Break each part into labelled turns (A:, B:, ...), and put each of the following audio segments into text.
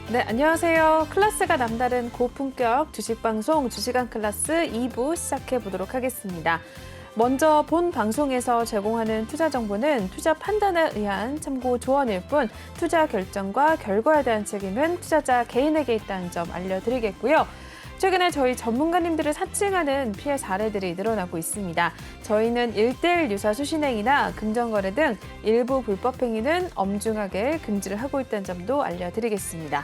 A: 네, 안녕하세요. 클래스가 남다른 고품격 주식방송 주식한 클래스 2부 시작해 보도록 하겠습니다. 먼저 본 방송에서 제공하는 투자 정보는 투자 판단에 의한 참고 조언일 뿐 투자 결정과 결과에 대한 책임은 투자자 개인에게 있다는 점 알려드리겠고요. 최근에 저희 전문가님들을 사칭하는 피해 사례들이 늘어나고 있습니다. 저희는 1:1 유사 수신행위나 금전거래 등 일부 불법 행위는 엄중하게 금지를 하고 있다는 점도 알려드리겠습니다.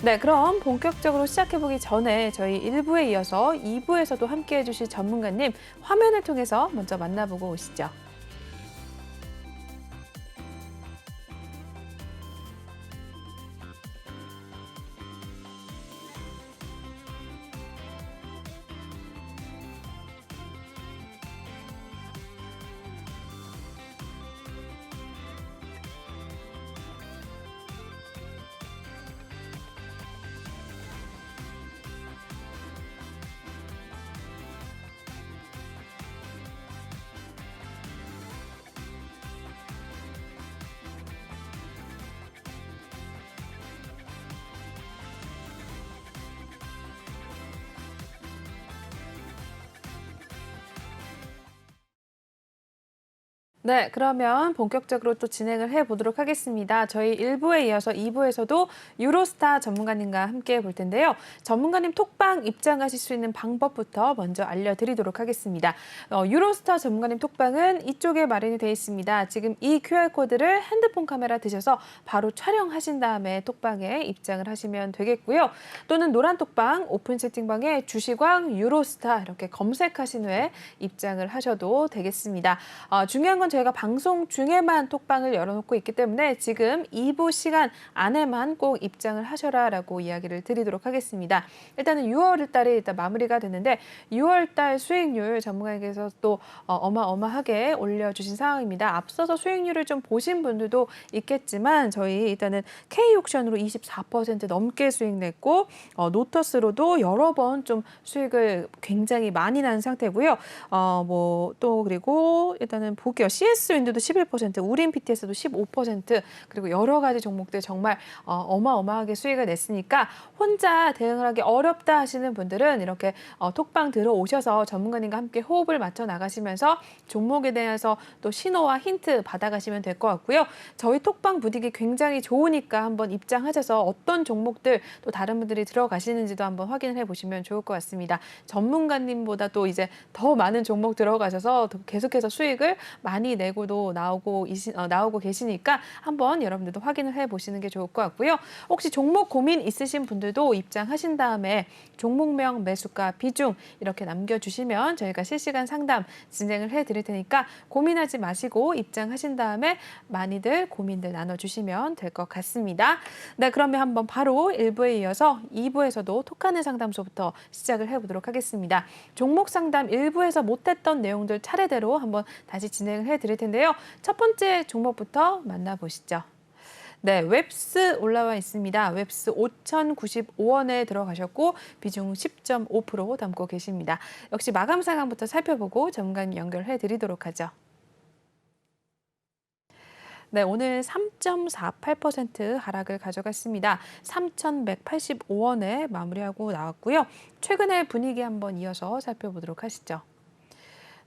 A: 네, 그럼 본격적으로 시작해보기 전에 저희 1부에 이어서 2부에서도 함께해 주실 전문가님 화면을 통해서 먼저 만나보고 오시죠. 네, 그러면 본격적으로 또 진행을 해보도록 하겠습니다. 저희 1부에 이어서 2부에서도 유로스타 전문가님과 함께 볼 텐데요. 전문가님 톡방 입장하실 수 있는 방법부터 먼저 알려드리도록 하겠습니다. 유로스타 전문가님 톡방은 이쪽에 마련이 되어 있습니다. 지금 이 QR코드를 핸드폰 카메라 드셔서 바로 촬영하신 다음에 톡방에 입장을 하시면 되겠고요. 또는 노란 톡방 오픈 채팅방에 주식왕 유로스타 이렇게 검색하신 후에 입장을 하셔도 되겠습니다. 중요한 건 저희가 방송 중에만 톡방을 열어놓고 있기 때문에 지금 2부 시간 안에만 꼭 입장을 하셔라라고 이야기를 드리도록 하겠습니다. 일단은 6월 달이 일단 마무리가 됐는데 6월 달 수익률 전문가님께서 또 어마어마하게 올려주신 상황입니다. 앞서서 수익률을 좀 보신 분들도 있겠지만 저희 일단은 K옥션으로 24% 넘게 수익 냈고 노터스로도 여러 번 좀 수익을 굉장히 많이 난 상태고요. 또 그리고 일단은 볼게요. CS윈드도 11%, 우린 PTS도 15%, 그리고 여러 가지 종목들 정말 어마어마하게 수익을 냈으니까 혼자 대응을 하기 어렵다 하시는 분들은 이렇게 톡방 들어오셔서 전문가님과 함께 호흡을 맞춰 나가시면서 종목에 대해서 또 신호와 힌트 받아가시면 될 것 같고요. 저희 톡방 분위기 굉장히 좋으니까 한번 입장하셔서 어떤 종목들 또 다른 분들이 들어가시는지도 한번 확인을 해보시면 좋을 것 같습니다. 전문가님보다 또 이제 더 많은 종목 들어가셔서 계속해서 수익을 많이 내고도 나오고 계시니까 한번 여러분들도 확인을 해보시는 게 좋을 것 같고요. 혹시 종목 고민 있으신 분들도 입장하신 다음에 종목명, 매수가, 비중 이렇게 남겨주시면 저희가 실시간 상담 진행을 해드릴 테니까 고민하지 마시고 입장하신 다음에 많이들 고민들 나눠주시면 될 것 같습니다. 네, 그러면 한번 바로 1부에 이어서 2부에서도 톡하는 상담소부터 시작을 해보도록 하겠습니다. 종목 상담 1부에서 못했던 내용들 차례대로 한번 다시 진행을 해드릴 텐데요. 첫 번째 종목부터 만나보시죠. 네, 웹스 올라와 있습니다. 웹스 5,095원에 들어가셨고 비중 10.5% 담고 계십니다. 역시 마감 상황부터 살펴보고 전문가님 연결해 드리도록 하죠. 네, 오늘 3.48% 하락을 가져갔습니다. 3,185원에 마무리하고 나왔고요. 최근의 분위기 한번 이어서 살펴보도록 하시죠.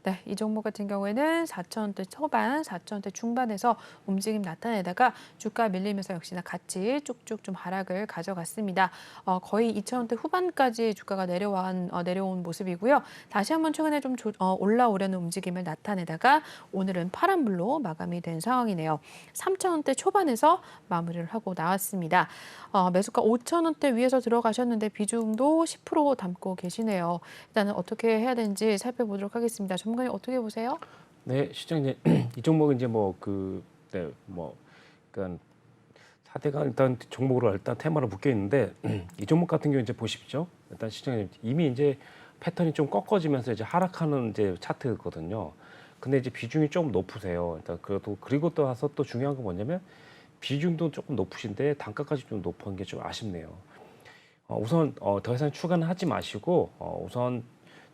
A: 네, 이 종목 같은 경우에는 4,000원대 초반, 4,000원대 중반에서 움직임 나타내다가 주가 밀리면서 역시나 같이 쭉쭉 좀 하락을 가져갔습니다. 거의 2,000원대 후반까지 주가가 내려온 모습이고요. 다시 한번 최근에 좀 올라오려는 움직임을 나타내다가 오늘은 파란불로 마감이 된 상황이네요. 3,000원대 초반에서 마무리를 하고 나왔습니다. 매수가 5,000원대 위에서 들어가셨는데 비중도 10% 담고 계시네요. 일단은 어떻게 해야 되는지 살펴보도록 하겠습니다. 전문가님 어떻게 보세요?
B: 네, 시장님 이 종목은 이제 그러니까 4대가 일단 종목으로 일단 테마로 묶여 있는데 이 종목 같은 경우 이제 보십시오. 일단 시장님 이미 이제 패턴이 좀 꺾어지면서 이제 하락하는 이제 차트거든요. 근데 이제 비중이 좀 높으세요. 일단 그리고 또 와서 또 중요한 건 뭐냐면 비중도 조금 높으신데 단가까지 좀 높은 게 좀 아쉽네요. 우선 더 이상 추가는 하지 마시고 우선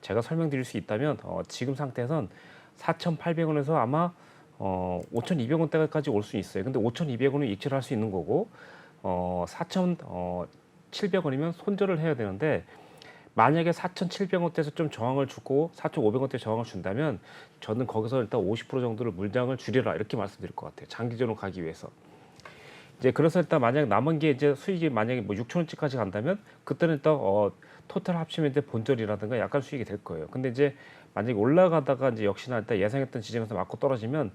B: 제가 설명드릴 수 있다면 지금 상태에선 4,800원에서 아마 5,200원대까지 올 수 있어요. 근데 5,200원은 익절할 수 있는 거고 4,000 4,700원이면 손절을 해야 되는데 만약에 4,700원대에서 좀 저항을 주고 4,500원대 저항을 준다면 저는 거기서 일단 50% 정도를 물량을 줄여라 이렇게 말씀드릴 것 같아요. 장기적으로 가기 위해서. 이제 그래서 일단 만약 남은 게 이제 수익이 만약에 뭐 6,000원치까지 간다면 그때는 일단 토탈 합치면 이제 본절이라든가 약간 수익이 될 거예요. 근데 이제 만약에 올라가다가 이제 역시나 일단 예상했던 지점에서 맞고 떨어지면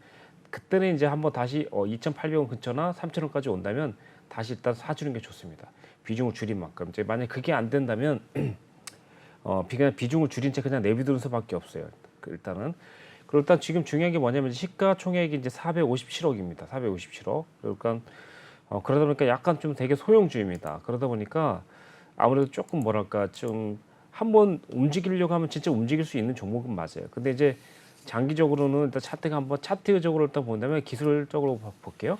B: 그때는 이제 한번 다시 2,800원 근처나 3,000원까지 온다면 다시 일단 사주는 게 좋습니다. 비중을 줄인 만큼. 이제 만약 그게 안 된다면 그냥 비중을 줄인 채 그냥 내비두는 수밖에 없어요. 일단은. 그리고 일단 지금 중요한 게 뭐냐면 시가총액이 이제 457억입니다. 457억. 그러니까 그러다 보니까 약간 좀 되게 소형주입니다. 그러다 보니까 아무래도 조금 뭐랄까 좀 한번 움직이려고 하면 진짜 움직일 수 있는 종목은 맞아요. 근데 이제 장기적으로는 일단 차트가 한번 차트적으로 일단 본다면 기술적으로 볼게요.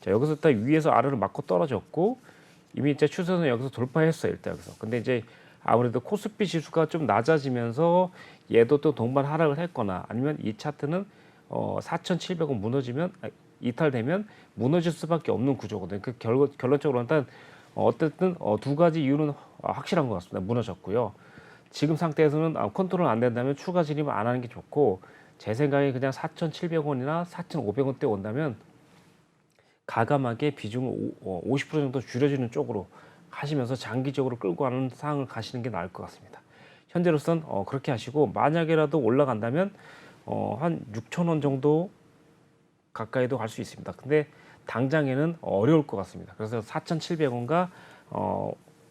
B: 자, 여기서 일단 위에서 아래로 맞고 떨어졌고 이미 이제 추세는 여기서 돌파했어요. 일단 여기서. 근데 이제 아무래도 코스피 지수가 좀 낮아지면서 얘도 또 동반 하락을 했거나 아니면 이 차트는 4,700원 무너지면 이탈되면 무너질 수밖에 없는 구조거든요. 그 결론적으로 일단 어쨌든 두 가지 이유는 확실한 것 같습니다. 무너졌고요. 지금 상태에서는 컨트롤 안 된다면 추가 진입 안 하는 게 좋고 제 생각에 그냥 4,700원이나 4,500원대 온다면 가감하게 비중을 50% 정도 줄여주는 쪽으로 하시면서 장기적으로 끌고 가는 상황을 가시는 게 나을 것 같습니다. 현재로선 그렇게 하시고 만약에라도 올라간다면 한 6,000원 정도 가까이도 갈 수 있습니다. 근데 당장에는 어려울 것 같습니다. 그래서 4,700원과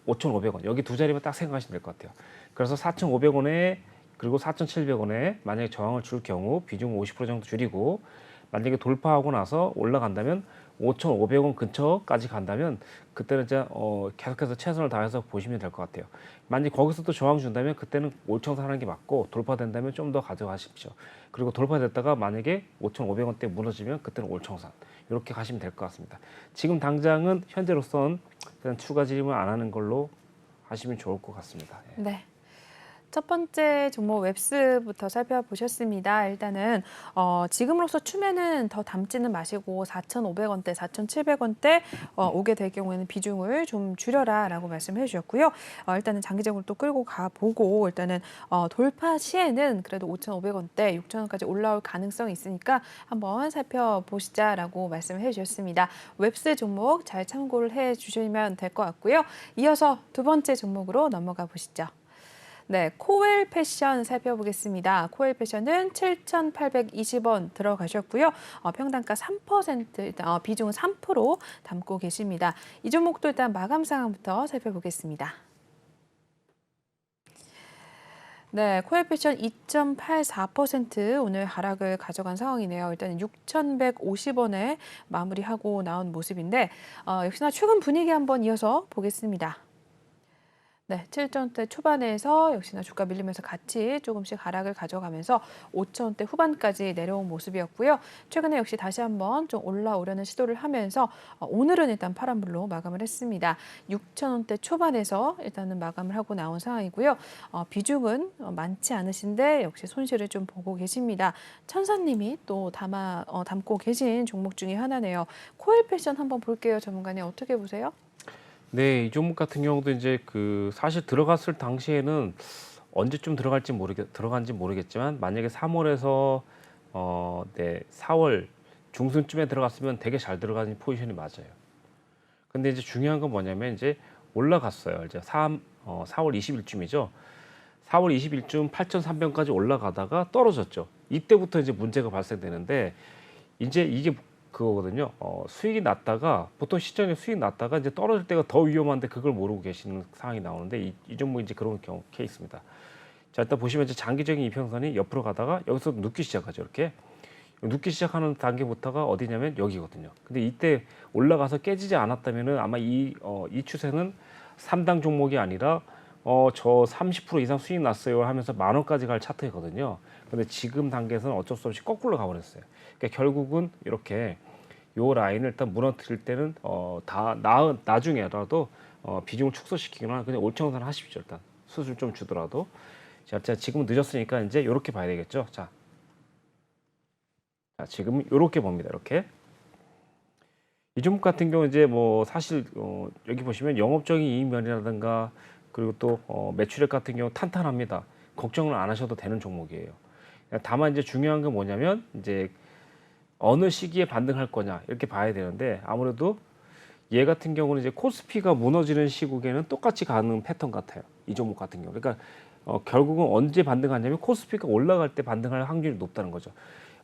B: 5,500원 여기 두 자리만 딱 생각하시면 될 것 같아요. 그래서 4,500원에 그리고 4,700원에 만약에 저항을 줄 경우 비중 50% 정도 줄이고 만약에 돌파하고 나서 올라간다면 5,500원 근처까지 간다면 그때는 이제 계속해서 최선을 다해서 보시면 될 것 같아요. 만약 거기서 또 저항 준다면 그때는 5,000원 하는 게 맞고 돌파된다면 좀 더 가져가십시오. 그리고 돌파됐다가 만약에 5,500원대 무너지면 그때는 5,000원 이렇게 가시면 될 것 같습니다. 지금 당장은 현재로선 그냥 추가 진입을 안 하는 걸로 하시면 좋을 것 같습니다. 예.
A: 네. 첫 번째 종목 웹스부터 살펴보셨습니다. 일단은 지금으로서 추매는 더 담지는 마시고 4,500원대, 4,700원대 오게 될 경우에는 비중을 좀 줄여라라고 말씀해 주셨고요. 일단은 장기적으로 또 끌고 가보고 일단은 돌파 시에는 그래도 5,500원대, 6,000원까지 올라올 가능성이 있으니까 한번 살펴보시자라고 말씀해 주셨습니다. 웹스 종목 잘 참고를 해 주시면 될 것 같고요. 이어서 두 번째 종목으로 넘어가 보시죠. 네, 코웰 패션 살펴보겠습니다. 코웰 패션은 7,820원 들어가셨고요. 평단가 3%, 일단 비중은 3% 담고 계십니다. 이 종목도 일단 마감 상황부터 살펴보겠습니다. 네, 코웰 패션 2.84% 오늘 하락을 가져간 상황이네요. 일단 6,150원에 마무리하고 나온 모습인데 역시나 최근 분위기 한번 이어서 보겠습니다. 네, 7,000원대 초반에서 역시나 주가 밀리면서 같이 조금씩 하락을 가져가면서 5,000원대 후반까지 내려온 모습이었고요. 최근에 역시 다시 한번 좀 올라오려는 시도를 하면서 오늘은 일단 파란불로 마감을 했습니다. 6,000원대 초반에서 일단은 마감을 하고 나온 상황이고요. 비중은 많지 않으신데 역시 손실을 좀 보고 계십니다. 천사님이 또 담고 계신 종목 중에 하나네요. 코엘 패션 한번 볼게요. 전문가님 어떻게 보세요?
B: 네, 이 종목 같은 경우도 이제 사실 들어갔을 당시에는 언제쯤 들어간지 모르겠지만 만약에 3월에서 네, 4월 중순쯤에 들어갔으면 되게 잘 들어가는 포지션이 맞아요. 근데 이제 중요한 건 뭐냐면 이제 올라갔어요. 이제 4월 20일쯤이죠. 4월 20일쯤 8,300원까지 올라가다가 떨어졌죠. 이때부터 이제 문제가 발생되는데 이제 이게 그거거든요. 수익이 났다가 보통 시장에 수익 났다가 이제 떨어질 때가 더 위험한데 그걸 모르고 계시는 상황이 나오는데 이 종목 이제 그런 경우 케이스입니다. 자, 일단 보시면 이제 장기적인 이평선이 옆으로 가다가 여기서 눕기 시작하죠. 이렇게 눕기 시작하는 단계부터가 어디냐면 여기거든요. 근데 이때 올라가서 깨지지 않았다면은 아마 이 추세는 3당 종목이 아니라 저 30% 이상 수익 났어요 하면서 10,000원까지 갈 차트이거든요. 근데 지금 단계에서는 어쩔 수 없이 거꾸로 가버렸어요. 그러니까 결국은 이렇게 요 라인을 일단 무너뜨릴 때는 나중에라도 비중을 축소시키거나 그냥 5,000원 하십시오. 일단 수술 좀 주더라도. 자, 지금은 늦었으니까 이제 이렇게 봐야 되겠죠. 자, 지금 이렇게 봅니다. 이렇게 이 종목 같은 경우 이제 뭐 사실 여기 보시면 영업적인 이익면이라든가 그리고 또 매출액 같은 경우 탄탄합니다. 걱정을 안 하셔도 되는 종목이에요. 다만 이제 중요한 건 뭐냐면 이제 어느 시기에 반등할 거냐 이렇게 봐야 되는데 아무래도 얘 같은 경우는 이제 코스피가 무너지는 시국에는 똑같이 가는 패턴 같아요. 이 종목 같은 경우. 그러니까 결국은 언제 반등하냐면 코스피가 올라갈 때 반등할 확률이 높다는 거죠.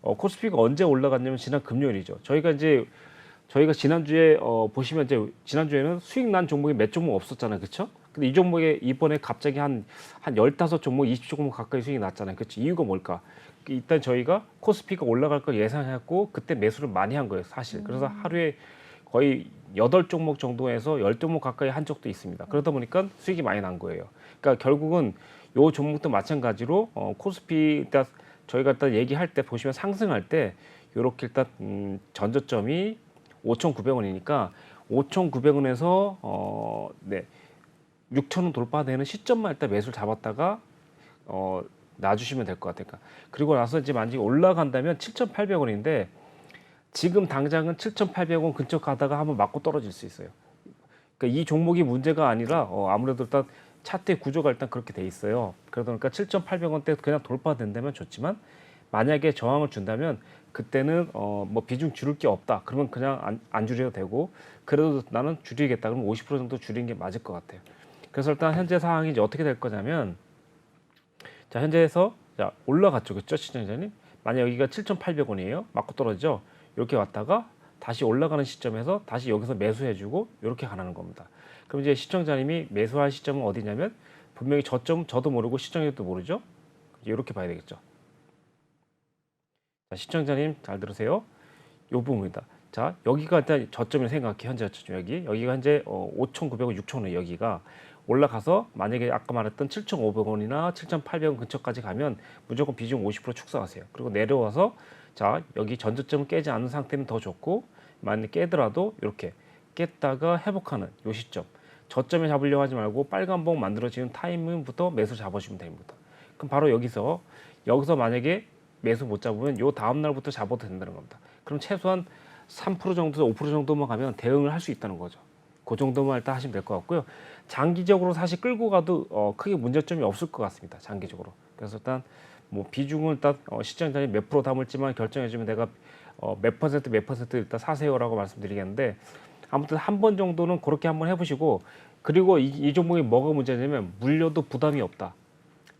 B: 코스피가 언제 올라갔냐면 지난 금요일이죠. 저희가 지난주에 보시면 이제 지난주에는 수익 난 종목이 몇 종목 없었잖아요. 그렇죠? 근데 이 종목에 이번에 갑자기 한 15종목, 20종목 가까이 수익이 났잖아요. 그렇죠? 이유가 뭘까? 일단 저희가 코스피가 올라갈 걸 예상했고 그때 매수를 많이 한 거예요, 사실. 그래서 하루에 거의 8종목 정도에서 10종목 가까이 한 적도 있습니다. 그러다 보니까 수익이 많이 난 거예요. 그러니까 결국은 요 종목도 마찬가지로 코스피 일단 저희가 일단 얘기할 때 보시면 상승할 때 요렇게 일단 전저점이 5,900원이니까 5,900원에서 6,000원 돌파되는 시점만 일단 매수를 잡았다가 놔주시면 될 것 같아요. 그리고 나서 이제 만약에 올라간다면 7,800원인데 지금 당장은 7,800원 근처 가다가 한번 맞고 떨어질 수 있어요. 그러니까 이 종목이 문제가 아니라 아무래도 일단 차트의 구조가 일단 그렇게 돼 있어요. 그러다 보니까 7,800원대 그냥 돌파된다면 좋지만 만약에 저항을 준다면 그때는 뭐 비중 줄일 게 없다. 그러면 그냥 안 줄여도 되고 그래도 나는 줄이겠다. 그러면 50% 정도 줄이는 게 맞을 것 같아요. 그래서 일단 현재 상황이 이제 어떻게 될 거냐면 자 현재에서 자 올라갔죠, 그렇죠, 시청자님? 만약 여기가 7,800원이에요. 맞고 떨어지죠. 이렇게 왔다가 다시 올라가는 시점에서 다시 여기서 매수해주고 이렇게 가는 겁니다. 그럼 이제 시청자님이 매수할 시점은 어디냐면 분명히 저점 저도 모르고 시청자님도 모르죠. 이렇게 봐야 되겠죠. 자, 시청자님 잘 들으세요. 요 부분입니다. 자 여기가 일단 저점을 생각해. 현재 저점 여기가 현재 5,900원, 6,000원 여기가 올라가서 만약에 아까 말했던 7,500원이나 7,800원 근처까지 가면 무조건 비중 50% 축소하세요. 그리고 내려와서 자 여기 전저점을 깨지 않는 상태는 더 좋고 만약 깨더라도 이렇게 깼다가 회복하는 요 시점 저점에 잡으려고 하지 말고 빨간 봉 만들어지는 타이밍부터 매수 잡아주시면 됩니다. 그럼 바로 여기서 만약에 매수 못 잡으면 요 다음 날부터 잡아도 된다는 겁니다. 그럼 최소한 3% 정도, 5% 정도만 가면 대응을 할 수 있다는 거죠. 그 정도만 일단 하시면 될 것 같고요. 장기적으로 사실 끌고 가도 크게 문제점이 없을 것 같습니다. 장기적으로. 그래서 일단 뭐 비중을 일단 시장자님 몇 프로 담을지만 결정해주면 내가 몇 퍼센트 일단 사세요라고 말씀드리겠는데 아무튼 한 번 정도는 그렇게 한번 해보시고 그리고 이 종목이 뭐가 문제냐면 물려도 부담이 없다.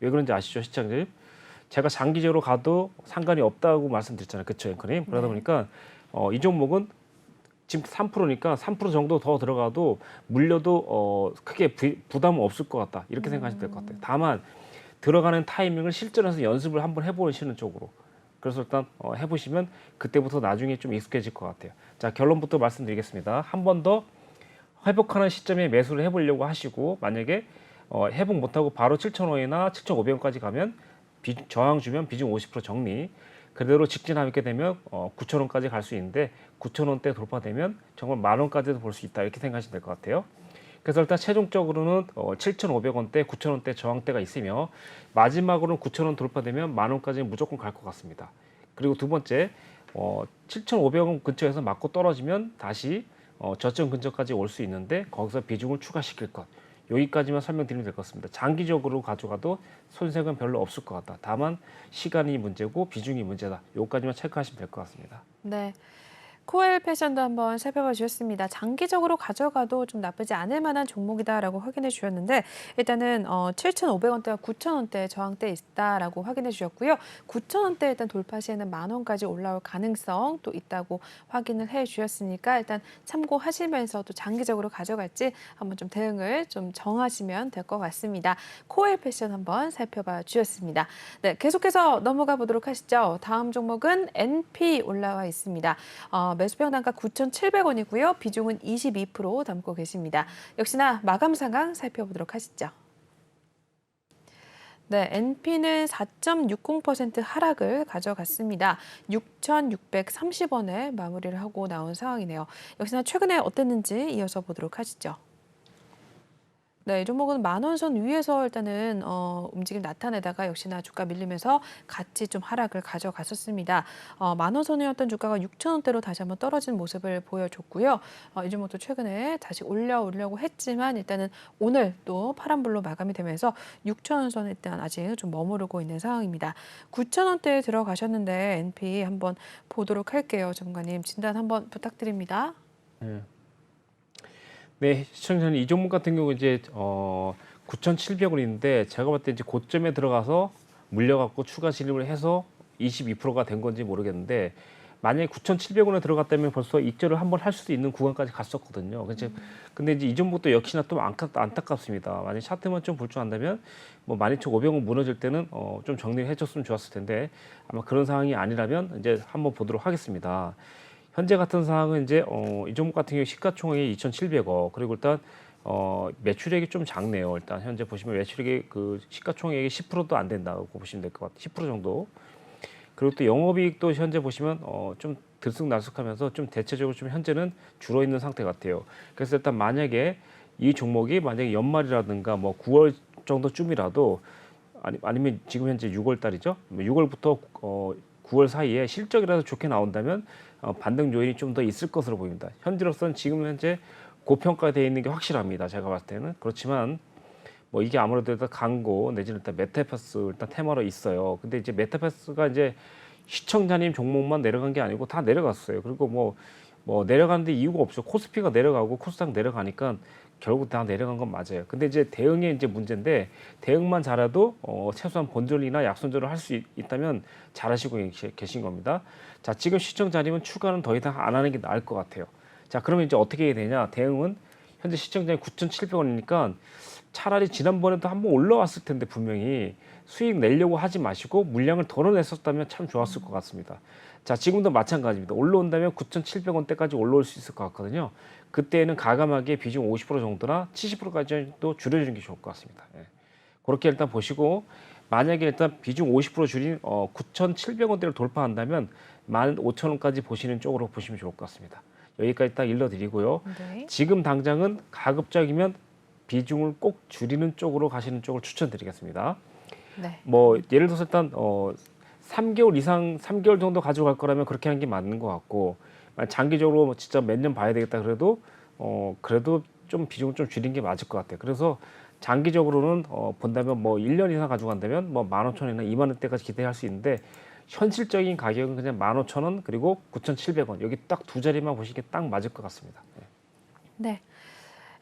B: 왜 그런지 아시죠, 시장자님? 제가 장기적으로 가도 상관이 없다고 말씀드렸잖아요. 그렇죠, 앵커님? 그러다 보니까 이 종목은 지금 3%니까 3% 정도 더 들어가도 물려도 크게 부담은 없을 것 같다. 이렇게 생각하시면 될 것 같아요. 다만 들어가는 타이밍을 실전에서 연습을 한번 해보시는 쪽으로. 그래서 일단 해보시면 그때부터 나중에 좀 익숙해질 것 같아요. 자 결론부터 말씀드리겠습니다. 한 번 더 회복하는 시점에 매수를 해보려고 하시고 만약에 회복 못하고 바로 7,000원이나 7,500원까지 가면 저항 주면 비중 50% 정리. 그대로 직진하게 되면 9,000원까지 갈 수 있는데 9,000원대 돌파되면 정말 10,000원까지도 볼 수 있다 이렇게 생각하시면 될 것 같아요. 그래서 일단 최종적으로는 7,500원대, 9,000원대 저항대가 있으며 마지막으로는 9,000원 돌파되면 10,000원까지는 무조건 갈 것 같습니다. 그리고 두 번째 7,500원 근처에서 맞고 떨어지면 다시 저점 근처까지 올 수 있는데 거기서 비중을 추가시킬 것. 여기까지만 설명드리면 될 것 같습니다. 장기적으로 가져가도 손색은 별로 없을 것 같다. 다만 시간이 문제고 비중이 문제다. 여기까지만 체크하시면 될 것 같습니다.
A: 네. 코엘 패션도 한번 살펴봐 주셨습니다. 장기적으로 가져가도 좀 나쁘지 않을 만한 종목이다라고 확인해 주셨는데 일단은 7,500원대와 9,000원대 저항대 있다라고 확인해 주셨고요. 9,000원대 일단 돌파 시에는 10,000원까지 올라올 가능성 또 있다고 확인을 해 주셨으니까 일단 참고하시면서 또 장기적으로 가져갈지 한번 좀 대응을 좀 정하시면 될 것 같습니다. 코엘 패션 한번 살펴봐 주셨습니다. 네, 계속해서 넘어가 보도록 하시죠. 다음 종목은 NP 올라와 있습니다. 매수평 단가 9,700원이고요. 비중은 22% 담고 계십니다. 역시나 마감 상황 살펴보도록 하시죠. 네, NP는 4.60% 하락을 가져갔습니다. 6,630원에 마무리를 하고 나온 상황이네요. 역시나 최근에 어땠는지 이어서 보도록 하시죠. 네, 이 종목은 10,000원 선 위에서 일단은 움직임 나타내다가 역시나 주가 밀리면서 같이 좀 하락을 가져갔었습니다. 10,000원 선이었던 주가가 6,000원대로 다시 한번 떨어진 모습을 보여줬고요. 이 종목도 최근에 다시 올려오려고 했지만 일단은 오늘 또 파란불로 마감이 되면서 6,000원 선에 일단 아직 좀 머무르고 있는 상황입니다. 9,000원대에 들어가셨는데 NP 한번 보도록 할게요. 전문가님 진단 한번 부탁드립니다.
B: 네. 네, 시청자님 이 종목 같은 경우 이제 9,700원인데 제가 봤을 때 이제 고점에 들어가서 물려갖고 추가 진입을 해서 22%가 된 건지 모르겠는데 만약에 9,700원에 들어갔다면 벌써 익절을 한번 할 수도 있는 구간까지 갔었거든요. 근데 이제 이 종목도 역시나 또 안타깝습니다. 만약 차트만 좀 볼 줄 안다면 뭐 12,500원 무너질 때는 좀 정리를 해줬으면 좋았을 텐데 아마 그런 상황이 아니라면 이제 한번 보도록 하겠습니다. 현재 같은 상황은 이제 이 종목 같은 경우 시가총액이 2,700억 그리고 일단 매출액이 좀 작네요. 일단 현재 보시면 매출액이 그 시가총액이 10%도 안 된다고 보시면 될 것 같아요. 10% 정도. 그리고 또 영업이익도 현재 보시면 좀 들쑥날쑥하면서 좀 대체적으로 좀 현재는 줄어 있는 상태 같아요. 그래서 일단 만약에 이 종목이 만약에 연말이라든가 뭐 9월 정도쯤이라도 아니면 지금 현재 6월 달이죠. 6월부터 9월 사이에 실적이라도 좋게 나온다면 반등 요인이 좀 더 있을 것으로 보입니다. 현재로서는 지금 현재 고평가되어 있는 게 확실합니다. 제가 봤을 때는 그렇지만 뭐 이게 아무래도 일단 광고 내지는 일단 메타버스 일단 테마로 있어요. 근데 이제 메타버스가 이제 시청자님 종목만 내려간 게 아니고 다 내려갔어요. 그리고 뭐 내려가는데 이유가 없죠. 코스피가 내려가고 코스닥 내려가니까 결국 다 내려간 건 맞아요. 근데 이제 대응에 이제 문제인데 대응만 잘해도 최소한 본전이나 약손절을 할 수 있다면 잘하시고 계신 겁니다. 자, 지금 시청자님은 추가는 더 이상 안 하는 게 나을 것 같아요. 자, 그러면 이제 어떻게 해야 되냐? 대응은 현재 시청자님 9,700원이니까 차라리 지난번에도 한번 올라왔을 텐데 분명히 수익 내려고 하지 마시고 물량을 덜어냈었다면 참 좋았을 것 같습니다. 자, 지금도 마찬가지입니다. 올라온다면 9,700원대까지 올라올 수 있을 것 같거든요. 그때는 가감하게 비중 50% 정도나 70%까지 또 줄여주는 게 좋을 것 같습니다. 예. 그렇게 일단 보시고 만약에 일단 비중 50% 줄인 9,700원대를 돌파한다면 15,000원까지 보시는 쪽으로 보시면 좋을 것 같습니다. 여기까지 딱 일러드리고요.
A: 네.
B: 지금 당장은 가급적이면 비중을 꼭 줄이는 쪽으로 가시는 쪽을 추천드리겠습니다.
A: 네.
B: 뭐 예를 들어서 일단 3개월 이상 3개월 정도 가져갈 거라면 그렇게 하는 게 맞는 것 같고 장기적으로 뭐 진짜 몇 년 봐야 되겠다 그래도 그래도 좀 비중을 좀 줄인 게 맞을 것 같아요. 그래서 장기적으로는 본다면 뭐 1년 이상 가져간다면 뭐 15,000원이나 2만 원대까지 기대할 수 있는데 현실적인 가격은 그냥 15,000원 그리고 9,700원 여기 딱 두 자리만 보시기에 딱 맞을 것 같습니다. 네.
A: 네.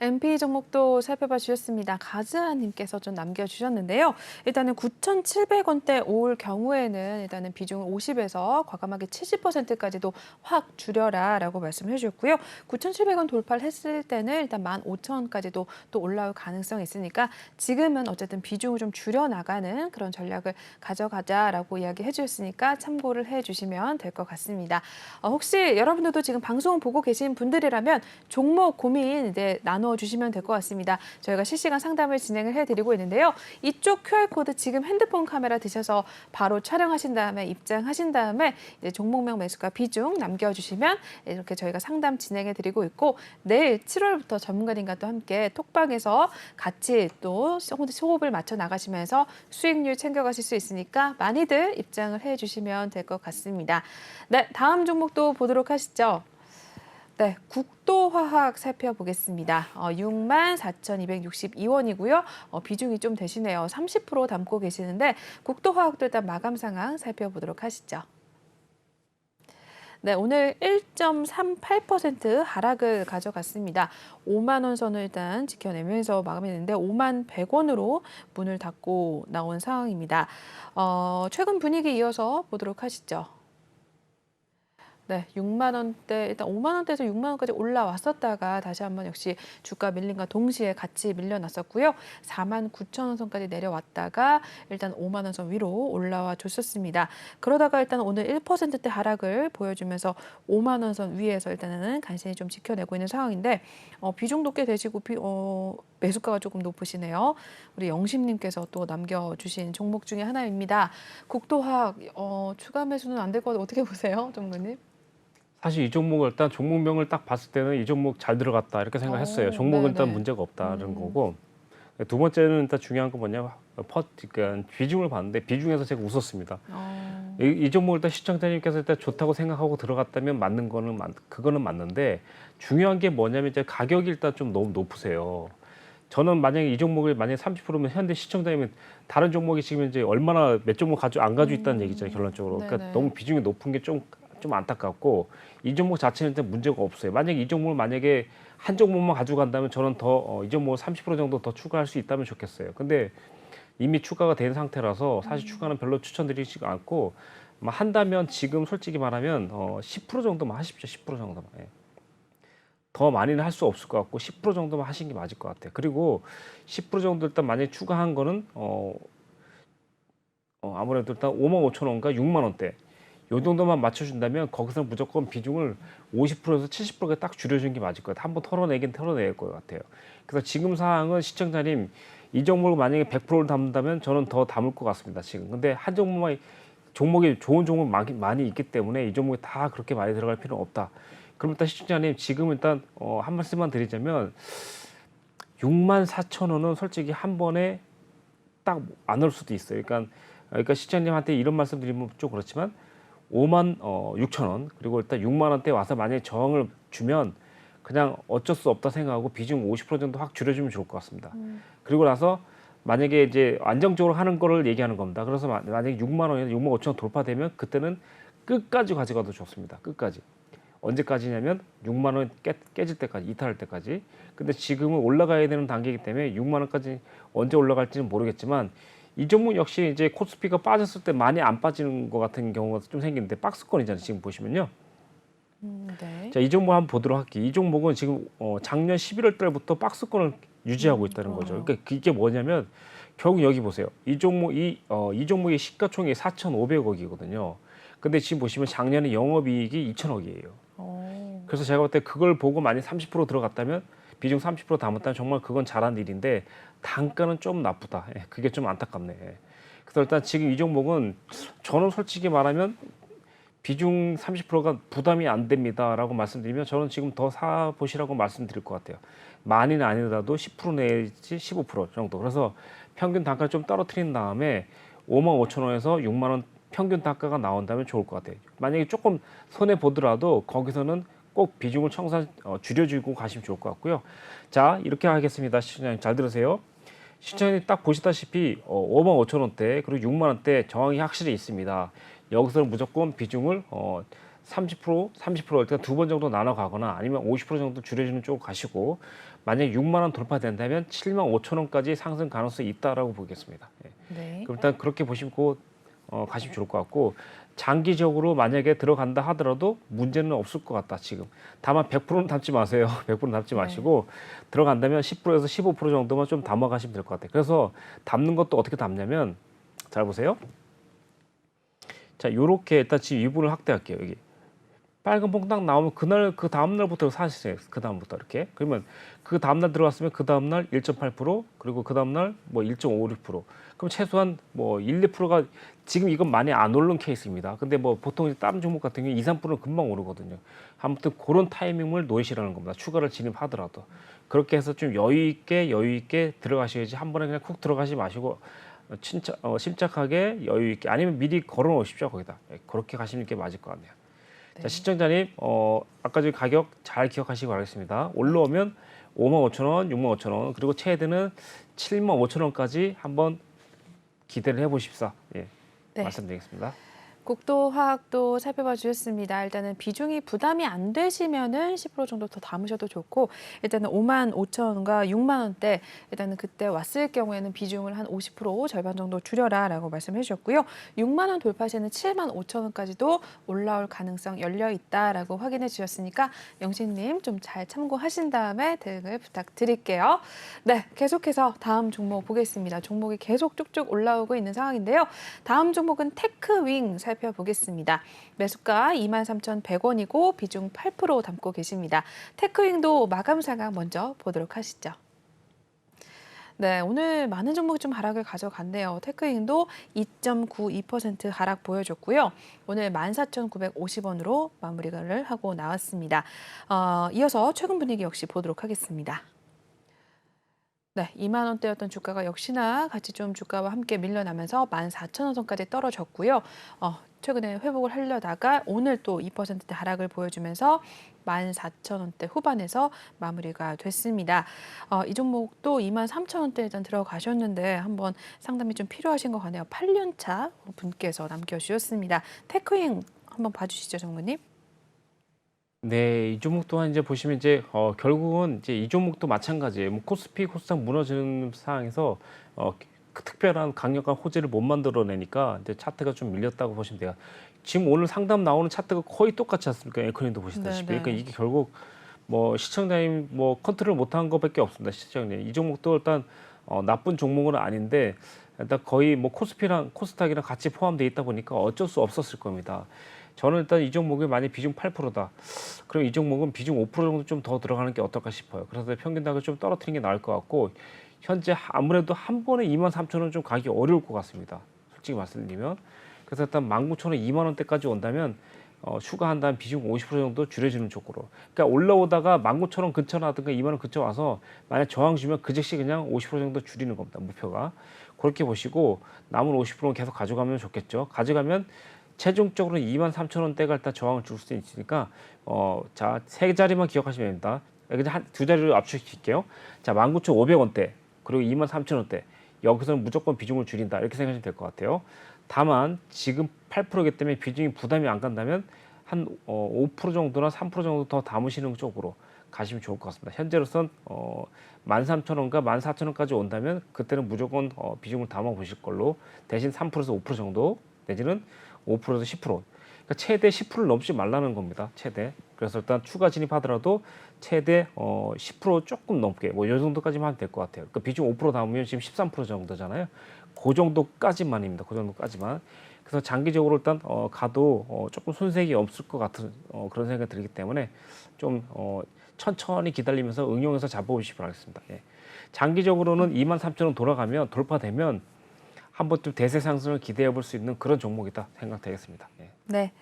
A: NP 종목도 살펴봐 주셨습니다. 가즈아님께서 좀 남겨주셨는데요. 일단은 9,700원대 올 경우에는 일단은 비중을 50에서 과감하게 70%까지도 확 줄여라라고 말씀해 주셨고요. 9,700원 돌파를 했을 때는 일단 15,000원까지도 또 올라올 가능성이 있으니까 지금은 어쨌든 비중을 좀 줄여 나가는 그런 전략을 가져가자라고 이야기해 주셨으니까 참고를 해 주시면 될 것 같습니다. 혹시 여러분들도 지금 방송 보고 계신 분들이라면 종목 고민 이제 나눠 주시면 될 것 같습니다. 저희가 실시간 상담을 진행을 해드리고 있는데요. 이쪽 QR코드 지금 핸드폰 카메라 드셔서 바로 촬영하신 다음에 입장하신 다음에 이제 종목명 매수가 비중 남겨주시면 이렇게 저희가 상담 진행해드리고 있고 내일 7월부터 전문가님과 또 함께 톡방에서 같이 또 호흡을 맞춰 나가시면서 수익률 챙겨가실 수 있으니까 많이들 입장을 해주시면 될 것 같습니다. 네, 다음 종목도 보도록 하시죠. 네, 국도화학 살펴보겠습니다. 64,262원이고요. 비중이 좀 되시네요. 30% 담고 계시는데 국도화학도 일단 마감 상황 살펴보도록 하시죠. 네, 오늘 1.38% 하락을 가져갔습니다. 5만 원 선을 일단 지켜내면서 마감이 됐는데 5만 100원으로 문을 닫고 나온 상황입니다. 최근 분위기 이어서 보도록 하시죠. 네, 6만 원대 일단 5만 원대에서 6만 원까지 올라왔었다가 다시 한번 역시 주가 밀림과 동시에 같이 밀려났었고요. 4만 9천 원 선까지 내려왔다가 일단 5만 원 선 위로 올라와 줬었습니다. 그러다가 일단 오늘 1%대 하락을 보여주면서 5만 원 선 위에서 일단은 간신히 좀 지켜내고 있는 상황인데 비중도 꽤 되시고 매수가가 조금 높으시네요. 우리 영심님께서 또 남겨주신 종목 중에 하나입니다. 국도화학 추가 매수는 안 될 것 같아요. 어떻게 보세요, 전문가님?
B: 사실 이 종목을 일단 종목명을 딱 봤을 때는 이 종목 잘 들어갔다 이렇게 생각했어요. 종목은 일단
A: 네네.
B: 문제가 없다는 거고 두 번째는 일단 중요한 건 뭐냐, 그러니까 비중을 봤는데 비중에서 제가 웃었습니다. 이 종목 일단 시청자님께서 일단 좋다고 생각하고 들어갔다면 맞는 거는 그거는 맞는데 중요한 게 뭐냐면 이제 가격이 일단 좀 너무 높으세요. 저는 만약에 이 종목을 만약에 30%면 현대 시청자님은 다른 종목이 지금 이제 얼마나 몇 종목 안 가지고 있다는 얘기잖아요, 결론적으로. 그러니까
A: 네네.
B: 너무 비중이 높은 게 좀 안타깝고 이 종목 자체는 일단 문제가 없어요. 만약에 이 종목을 만약에 한 종목만 가져간다면 저는 더 이 종목 30% 정도 더 추가할 수 있다면 좋겠어요. 근데 이미 추가가 된 상태라서 사실 추가는 별로 추천드리지가 않고 한다면 지금 솔직히 말하면 10% 정도만 하십시오. 10% 정도만. 예. 더 많이는 할 수 없을 것 같고 10% 정도만 하시는 게 맞을 것 같아요. 그리고 10% 정도 일단 만약에 추가한 거는 아무래도 일단 5만 5천 원과 6만 원대 요 정도만 맞춰준다면 거기서 무조건 비중을 50%에서 70%가 딱 줄여주는 게 맞을 것 같아요. 한번 털어내긴 털어낼 것 같아요. 그래서 지금 상황은 시청자님 이 종목을 만약에 100%를 담는다면 저는 더 담을 것 같습니다. 지금. 근데 한 종목만 종목이 좋은 종목 많이 있기 때문에 이 종목이 다 그렇게 많이 들어갈 필요는 없다. 그럼 일단 시청자님 지금 일단 한 말씀만 드리자면 6만 4천 원은 솔직히 한 번에 딱 안 올 수도 있어요. 그러니까 시청자님한테 이런 말씀 드리면 좀 그렇지만 5만 6천 원 그리고 일단 6만 원대 와서 만약에 저항을 주면 그냥 어쩔 수 없다 생각하고 비중 50% 정도 확 줄여주면 좋을 것 같습니다. 그리고 나서 만약에 이제 안정적으로 하는 거를 얘기하는 겁니다. 그래서 만약에 6만 원이나 6만 5천 원 돌파되면 그때는 끝까지 가져가도 좋습니다. 끝까지. 언제까지냐면 6만 원 깨질 때까지, 이탈할 때까지. 근데 지금은 올라가야 되는 단계이기 때문에 6만 원까지 언제 올라갈지는 모르겠지만 이 종목 역시 이제 코스피가 빠졌을 때 많이 안 빠지는 것 같은 경우가 좀 생기는데 박스권이잖아요. 지금 보시면요.
A: 네.
B: 자, 이 종목 한번 보도록 할게요. 이 종목은 지금 작년 11월 달부터 박스권을 유지하고 있다는 거죠. 그러니까 이게 뭐냐면 결국 여기 보세요. 이 종목의 시가총액이 4,500억이거든요. 근데 지금 보시면 작년에 영업이익이 2천억이에요. 그래서 제가 볼 때 그걸 보고 만약 30% 들어갔다면 비중 30% 담았다면 정말 그건 잘한 일인데 단가는 좀 나쁘다. 예, 그게 좀 안타깝네. 예. 그래서 일단 지금 이 종목은 저는 솔직히 말하면 비중 30%가 부담이 안 됩니다라고 말씀드리면 저는 지금 더 사보시라고 말씀드릴 것 같아요. 많이는 아니더라도 10% 내지 15% 정도. 그래서 평균 단가를 좀 떨어뜨린 다음에 5만 5천 원에서 6만 원 평균 단가가 나온다면 좋을 것 같아요. 만약에 조금 손해 보더라도 거기서는 꼭 비중을 줄여주고 가시면 좋을 것 같고요. 자, 이렇게 하겠습니다. 시청자님 잘 들으세요. 시청자님 딱 보시다시피 5만 5천 원대 그리고 6만 원대 저항이 확실히 있습니다. 여기서는 무조건 비중을 30% 일단 두 번 정도 나눠 가거나 아니면 50% 정도 줄여주는 쪽으로 가시고 만약 6만 원 돌파된다면 7만 5천 원까지 상승 가능성이 있다라고 보겠습니다. 예.
A: 네.
B: 그럼 일단 그렇게 보시고 가시면 좋을 것 같고 장기적으로 만약에 들어간다 하더라도 문제는 없을 것 같다 지금. 다만 100%는 담지 마세요. 100%는 담지 마시고 들어간다면 10%에서 15% 정도만 좀 담아 가시면 될 것 같아요. 그래서 담는 것도 어떻게 담냐면 잘 보세요. 자, 요렇게 일단 지금 위분을 확대할게요. 여기 빨간 봉 딱 나오면 그 다음 날부터 사시세요. 그 다음부터 이렇게. 그러면 그 다음 날 들어갔으면 그 다음 날 1.8% 그리고 그 다음 날 뭐 1.56%. 그럼 최소한 뭐 1, 2%가 지금 이건 많이 안 오른 케이스입니다. 근데 뭐 보통 이제 다른 종목 같은 경우 2, 3%는 금방 오르거든요. 아무튼 그런 타이밍을 노리시라는 겁니다. 추가를 진입하더라도. 그렇게 해서 좀 여유 있게 들어가셔야지 한 번에 그냥 쿡 들어가지 마시고 침착하게 여유 있게 아니면 미리 걸어 놓으십시오. 거기다. 예, 그렇게 가시는 게 맞을 것 같네요. 자, 시청자님, 아까 전 가격 잘 기억하시기 바라겠습니다. 올라오면 5만 5천 원, 6만 5천 원, 그리고 최대는 7만 5천 원까지 한번 기대를 해보십사. 예,
A: 네.
B: 말씀드리겠습니다.
A: 국도 화학도 살펴봐 주셨습니다. 일단은 비중이 부담이 안 되시면은 10% 정도 더 담으셔도 좋고 일단은 5만 5천 원과 6만 원대 일단은 그때 왔을 경우에는 비중을 한 50% 절반 정도 줄여라라고 말씀해 주셨고요. 6만 원 돌파 시에는 7만 5천 원까지도 올라올 가능성 열려 있다라고 확인해 주셨으니까 영신님 좀 잘 참고하신 다음에 대응을 부탁드릴게요. 네, 계속해서 다음 종목 보겠습니다. 종목이 계속 쭉쭉 올라오고 있는 상황인데요. 다음 종목은 테크윙 살펴보겠습니다. 매수가 23,100원이고 비중 8% 담고 계십니다. 테크윙도 마감 상황 먼저 보도록 하시죠. 네, 오늘 많은 종목이 좀 하락을 가져갔네요. 테크윙도 2.92% 하락 보여줬고요. 오늘 14,950원으로 마무리를 하고 나왔습니다. 이어서 최근 분위기 역시 보도록 하겠습니다. 네, 2만 원대였던 주가가 역시나 같이 좀 주가와 함께 밀려나면서 14,000원 선까지 떨어졌고요. 최근에 회복을 하려다가 오늘 또 2%대 하락을 보여주면서 14,000원대 후반에서 마무리가 됐습니다. 이 종목도 23,000원대에 일단 들어가셨는데 한번 상담이 좀 필요하신 것 같네요. 8년 차 분께서 남겨주셨습니다. 테크잉 한번 봐주시죠, 정무님.
B: 네, 이 종목 또한 이제 보시면 이제 결국은 이제 이 종목도 마찬가지예요. 뭐 코스피, 코스닥 무너지는 상황에서 그 특별한 강력한 호재를 못 만들어내니까 이제 차트가 좀 밀렸다고 보시면 돼요. 지금 오늘 상담 나오는 차트가 거의 똑같지 않습니까? 에코님도 보시다시피.
A: 네네.
B: 그러니까 이게 결국 뭐 시청자님 뭐 컨트롤 못한 것밖에 없습니다. 시청자님. 이 종목도 일단 나쁜 종목은 아닌데 일단 거의 뭐 코스피랑 코스닥이랑 같이 포함되어 있다 보니까 어쩔 수 없었을 겁니다. 저는 일단 이 종목이 만약 비중 8%다. 그럼 이 종목은 비중 5% 정도 좀 더 들어가는 게 어떨까 싶어요. 그래서 평균 단가를 좀 떨어뜨리는 게 나을 것 같고 현재 아무래도 한 번에 23,000원 좀 가기 어려울 것 같습니다. 솔직히 말씀드리면. 그래서 일단 19,000원, 2만 원대까지 온다면 추가한다면 비중 50% 정도 줄여주는 쪽으로. 그러니까 올라오다가 19,000원 근처라든가 2만 원 근처 와서 만약 저항 주면 그 즉시 그냥 50% 정도 줄이는 겁니다. 목표가. 그렇게 보시고 남은 50%는 계속 가져가면 좋겠죠. 가져가면 최종적으로 23,000원대가 일단 저항을 줄 수 있으니까 자, 세 자리만 기억하시면 됩니다. 그냥 두 자리로 압축시킬게요. 자, 19,500원대 그리고 23,000원대 여기서는 무조건 비중을 줄인다 이렇게 생각하시면 될 것 같아요. 다만 지금 8%이기 때문에 비중이 부담이 안 간다면 한 5% 정도나 3% 정도 더 담으시는 쪽으로 가시면 좋을 것 같습니다. 현재로선 13,000원과 14,000원까지 온다면 그때는 무조건 비중을 담아 보실 걸로 대신 3%에서 5% 정도 내지는 5%에서 10%. 그러니까 최대 10%를 넘지 말라는 겁니다. 최대. 그래서 일단 추가 진입하더라도 최대 10% 조금 넘게 뭐 이 정도까지만 하면 될 것 같아요. 그러니까 비중 5% 담으면 지금 13% 정도잖아요. 그 정도까지만입니다. 그 정도까지만. 그래서 장기적으로 일단 가도 조금 손색이 없을 것 같은 그런 생각이 들기 때문에 좀 천천히 기다리면서 응용해서 잡아보시기 바라겠습니다. 예. 장기적으로는 23,000원 돌아가면 돌파되면 한번 좀 대세 상승을 기대해 볼 수 있는 그런 종목이다 생각되겠습니다. 예.
A: 네.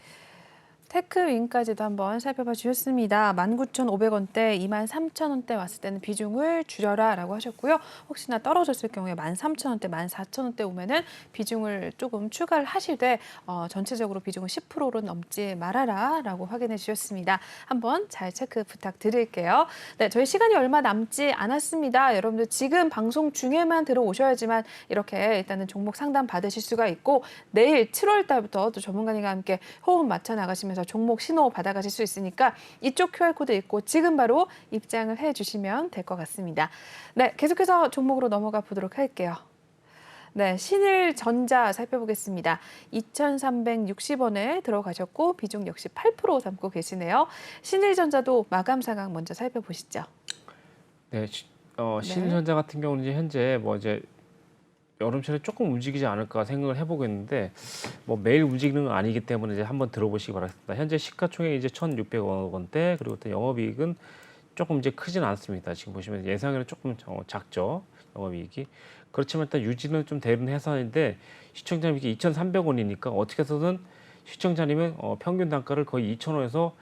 A: 테크윙까지도 한번 살펴봐 주셨습니다. 19,500원대, 23,000원대 왔을 때는 비중을 줄여라라고 하셨고요. 혹시나 떨어졌을 경우에 13,000원대, 14,000원대 오면은 비중을 조금 추가를 하시되 전체적으로 비중을 10%로 넘지 말아라라고 확인해 주셨습니다. 한번 잘 체크 부탁드릴게요. 네, 저희 시간이 얼마 남지 않았습니다. 여러분들 지금 방송 중에만 들어오셔야지만 이렇게 일단은 종목 상담 받으실 수가 있고 내일 7월 달부터 또 전문가님과 함께 호흡 맞춰 나가시면서 종목 신호 받아가실 수 있으니까 이쪽 QR코드 읽고 지금 바로 입장을 해주시면 될 것 같습니다. 네, 계속해서 종목으로 넘어가 보도록 할게요. 네, 신일전자 살펴보겠습니다. 2,360원에 들어가셨고 비중 역시 8% 담고 계시네요. 신일전자도 마감 상황 먼저 살펴보시죠.
B: 네,
A: 네.
B: 신일전자 같은 경우는 이제 현재 뭐 이제 여름철에 조금 움직이지 않을까 생각을 해보겠는데 뭐 매일 움직이는 건 아니기 때문에 이제 한번 들어보시기 바랍니다. 현재 시가총액 이제 1,600억 원대 그리고 또 영업이익은 조금 이제 크진 않습니다. 지금 보시면 예상에는 조금 작죠. 영업이익이. 그렇지만 일단 유지는 좀 되는 회사인데 시청자님 이게 2,300원이니까 어떻게 해서든 시청자님은 평균 단가를 거의 2,000원에서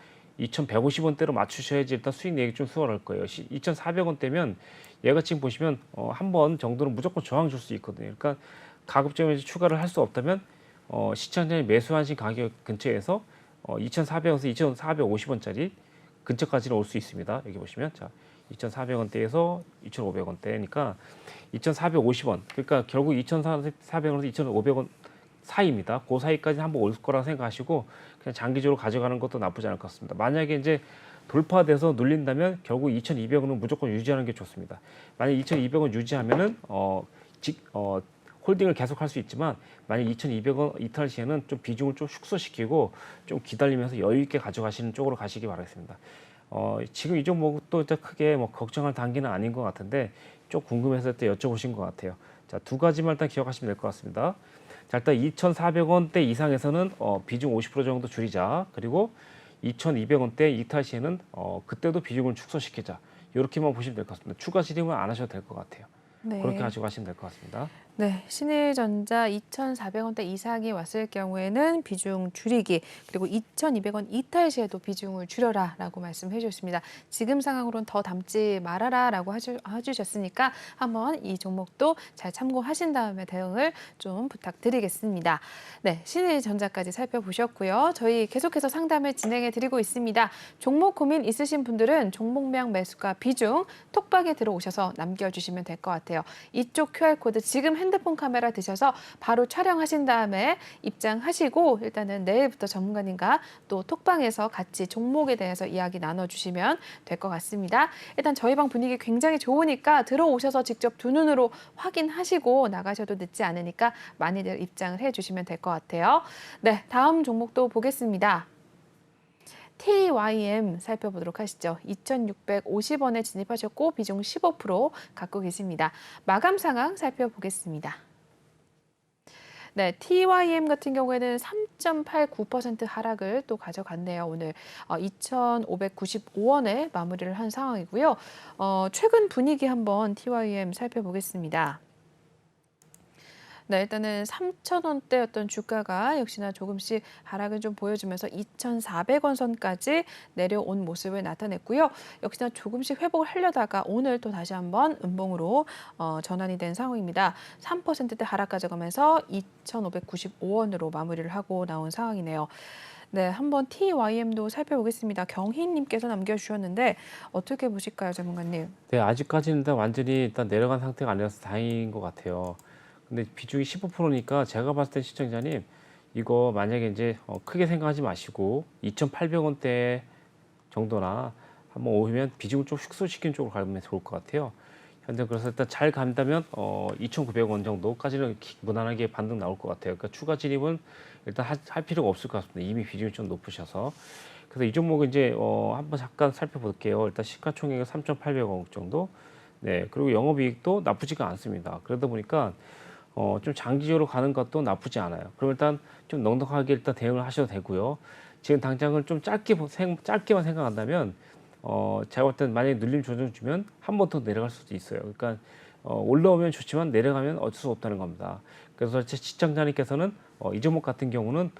B: 2,150원대로 맞추셔야지 일단 수익 내기 좀 수월할 거예요. 2,400원대면 얘가 지금 보시면 한 번 정도는 무조건 저항 줄 수 있거든요. 그러니까 가급적이면 추가를 할 수 없다면 시청자님 매수하신 가격 근처에서 2,400원에서 2,450원짜리 근처까지는 올 수 있습니다. 여기 보시면 자 2,400원대에서 2,500원대니까 2,450원 그러니까 결국 2,400원에서 2,500원 사이입니다. 그 사이까지 한번 올 거라고 생각하시고 그냥 장기적으로 가져가는 것도 나쁘지 않을 것 같습니다. 만약에 이제 돌파돼서 눌린다면 결국 2,200원은 무조건 유지하는 게 좋습니다. 만약 2,200원 유지하면은 홀딩을 계속할 수 있지만 만약 2,200원 이탈 시에는 좀 비중을 좀 축소시키고 좀 기다리면서 여유 있게 가져가시는 쪽으로 가시기 바라겠습니다. 지금 이 종목도 크게 뭐 걱정할 단계는 아닌 것 같은데 좀 궁금해서 또 여쭤보신 것 같아요. 자, 두 가지만 일단 기억하시면 될 것 같습니다. 자, 일단 2,400원대 이상에서는 비중 50% 정도 줄이자. 그리고 2,200원대 이탈 시에는 그때도 비중을 축소시키자. 이렇게만 보시면 될 것 같습니다. 추가 진입은 안 하셔도 될 것 같아요.
A: 네.
B: 그렇게 가지고 가시면 될 것 같습니다.
A: 네, 신일전자 2,400원대 이상이 왔을 경우에는 비중 줄이기, 그리고 2,200원 이탈 시에도 비중을 줄여라라고 말씀해 주셨습니다. 지금 상황으로는 더 담지 말아라라고 해주셨으니까 한번 이 종목도 잘 참고하신 다음에 대응을 좀 부탁드리겠습니다. 네, 신일전자까지 살펴보셨고요. 저희 계속해서 상담을 진행해 드리고 있습니다. 종목 고민 있으신 분들은 종목명 매수가 비중 톡방에 들어오셔서 남겨주시면 될 것 같아요. 이쪽 QR코드 지금 핸드폰 카메라 드셔서 바로 촬영하신 다음에 입장하시고 일단은 내일부터 전문가님과 또 톡방에서 같이 종목에 대해서 이야기 나눠주시면 될 것 같습니다. 일단 저희 방 분위기 굉장히 좋으니까 들어오셔서 직접 두 눈으로 확인하시고 나가셔도 늦지 않으니까 많이들 입장을 해주시면 될 것 같아요. 네, 다음 종목도 보겠습니다. TYM 살펴보도록 하시죠. 2,650원에 진입하셨고 비중 15% 갖고 계십니다. 마감 상황 살펴보겠습니다. 네, TYM 같은 경우에는 3.89% 하락을 또 가져갔네요. 오늘 2,595원에 마무리를 한 상황이고요. 최근 분위기 한번 TYM 살펴보겠습니다. 네, 일단은 3,000원대였던 주가가 역시나 조금씩 하락을 좀 보여주면서 2,400원 선까지 내려온 모습을 나타냈고요. 역시나 조금씩 회복을 하려다가 오늘 또 다시 한번 음봉으로 전환이 된 상황입니다. 3%대 하락 가져가면서 2,595원으로 마무리를 하고 나온 상황이네요. 네, 한번 TYM도 살펴보겠습니다. 경희님께서 남겨주셨는데 어떻게 보실까요, 전문가님?
B: 네, 아직까지는 일단 완전히 일단 내려간 상태가 아니라서 다행인 것 같아요. 근데 비중이 15%니까 제가 봤을 때 시청자님 이거 만약에 이제 크게 생각하지 마시고 2,800원대 정도나 한번 오면 비중을 좀 축소시키는 쪽으로 가면 좋을 것 같아요. 현재 그래서 일단 잘 간다면 2,900원 정도까지는 무난하게 반등 나올 것 같아요. 그러니까 추가 진입은 일단 할 필요가 없을 것 같습니다. 이미 비중이 좀 높으셔서. 그래서 이 종목은 이제 한번 잠깐 살펴볼게요. 일단 시가총액은 3,800억 정도. 네, 그리고 영업이익도 나쁘지가 않습니다. 그러다 보니까 좀 장기적으로 가는 것도 나쁘지 않아요. 그럼 일단 좀 넉넉하게 일단 대응을 하셔도 되고요. 지금 당장은 좀 짧게만 생각한다면 제가 볼 때는 만약에 눌림 조정 주면 한 번 더 내려갈 수도 있어요. 그러니까 올라오면 좋지만 내려가면 어쩔 수 없다는 겁니다. 그래서 제 시청자님께서는 이 종목 같은 경우는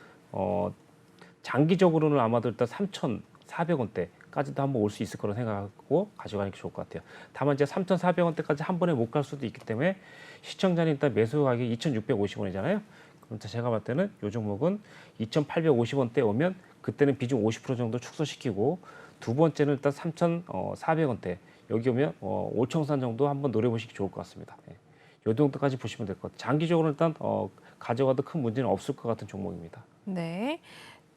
B: 장기적으로는 아마도 일단 3,400원대까지도 한번 올 수 있을 거라고 생각하고 가져가는 게 좋을 것 같아요. 다만 이제 3,400원대까지 한 번에 못 갈 수도 있기 때문에 시청자님 일단 매수 가격이 2,650원이잖아요. 그럼 제가 봤을 때는 이 종목은 2,850원대 오면 그때는 비중 50% 정도 축소시키고 두 번째는 일단 3,400원대 여기 오면 5,000선 정도 한번 노려보시기 좋을 것 같습니다. 네. 이 정도까지 보시면 될 것 같아요. 장기적으로 일단 가져가도 큰 문제는 없을 것 같은 종목입니다.
A: 네.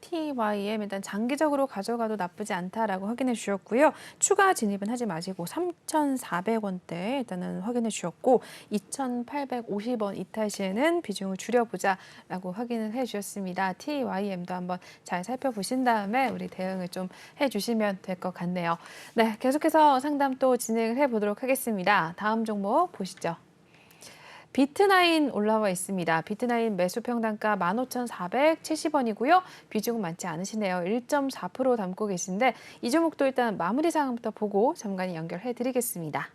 A: TYM 일단 장기적으로 가져가도 나쁘지 않다라고 확인해 주셨고요. 추가 진입은 하지 마시고 3,400원대 일단은 확인해 주셨고 2,850원 이탈 시에는 비중을 줄여보자라고 확인을 해 주셨습니다. TYM도 한번 잘 살펴보신 다음에 우리 대응을 좀 해주시면 될 것 같네요. 네, 계속해서 상담 또 진행을 해보도록 하겠습니다. 다음 종목 보시죠. 비트나인 올라와 있습니다. 비트나인 매수 평단가 15,470원이고요. 비중은 많지 않으시네요. 1.4% 담고 계신데 이 종목도 일단 마무리 상황부터 보고 잠깐 연결해 드리겠습니다.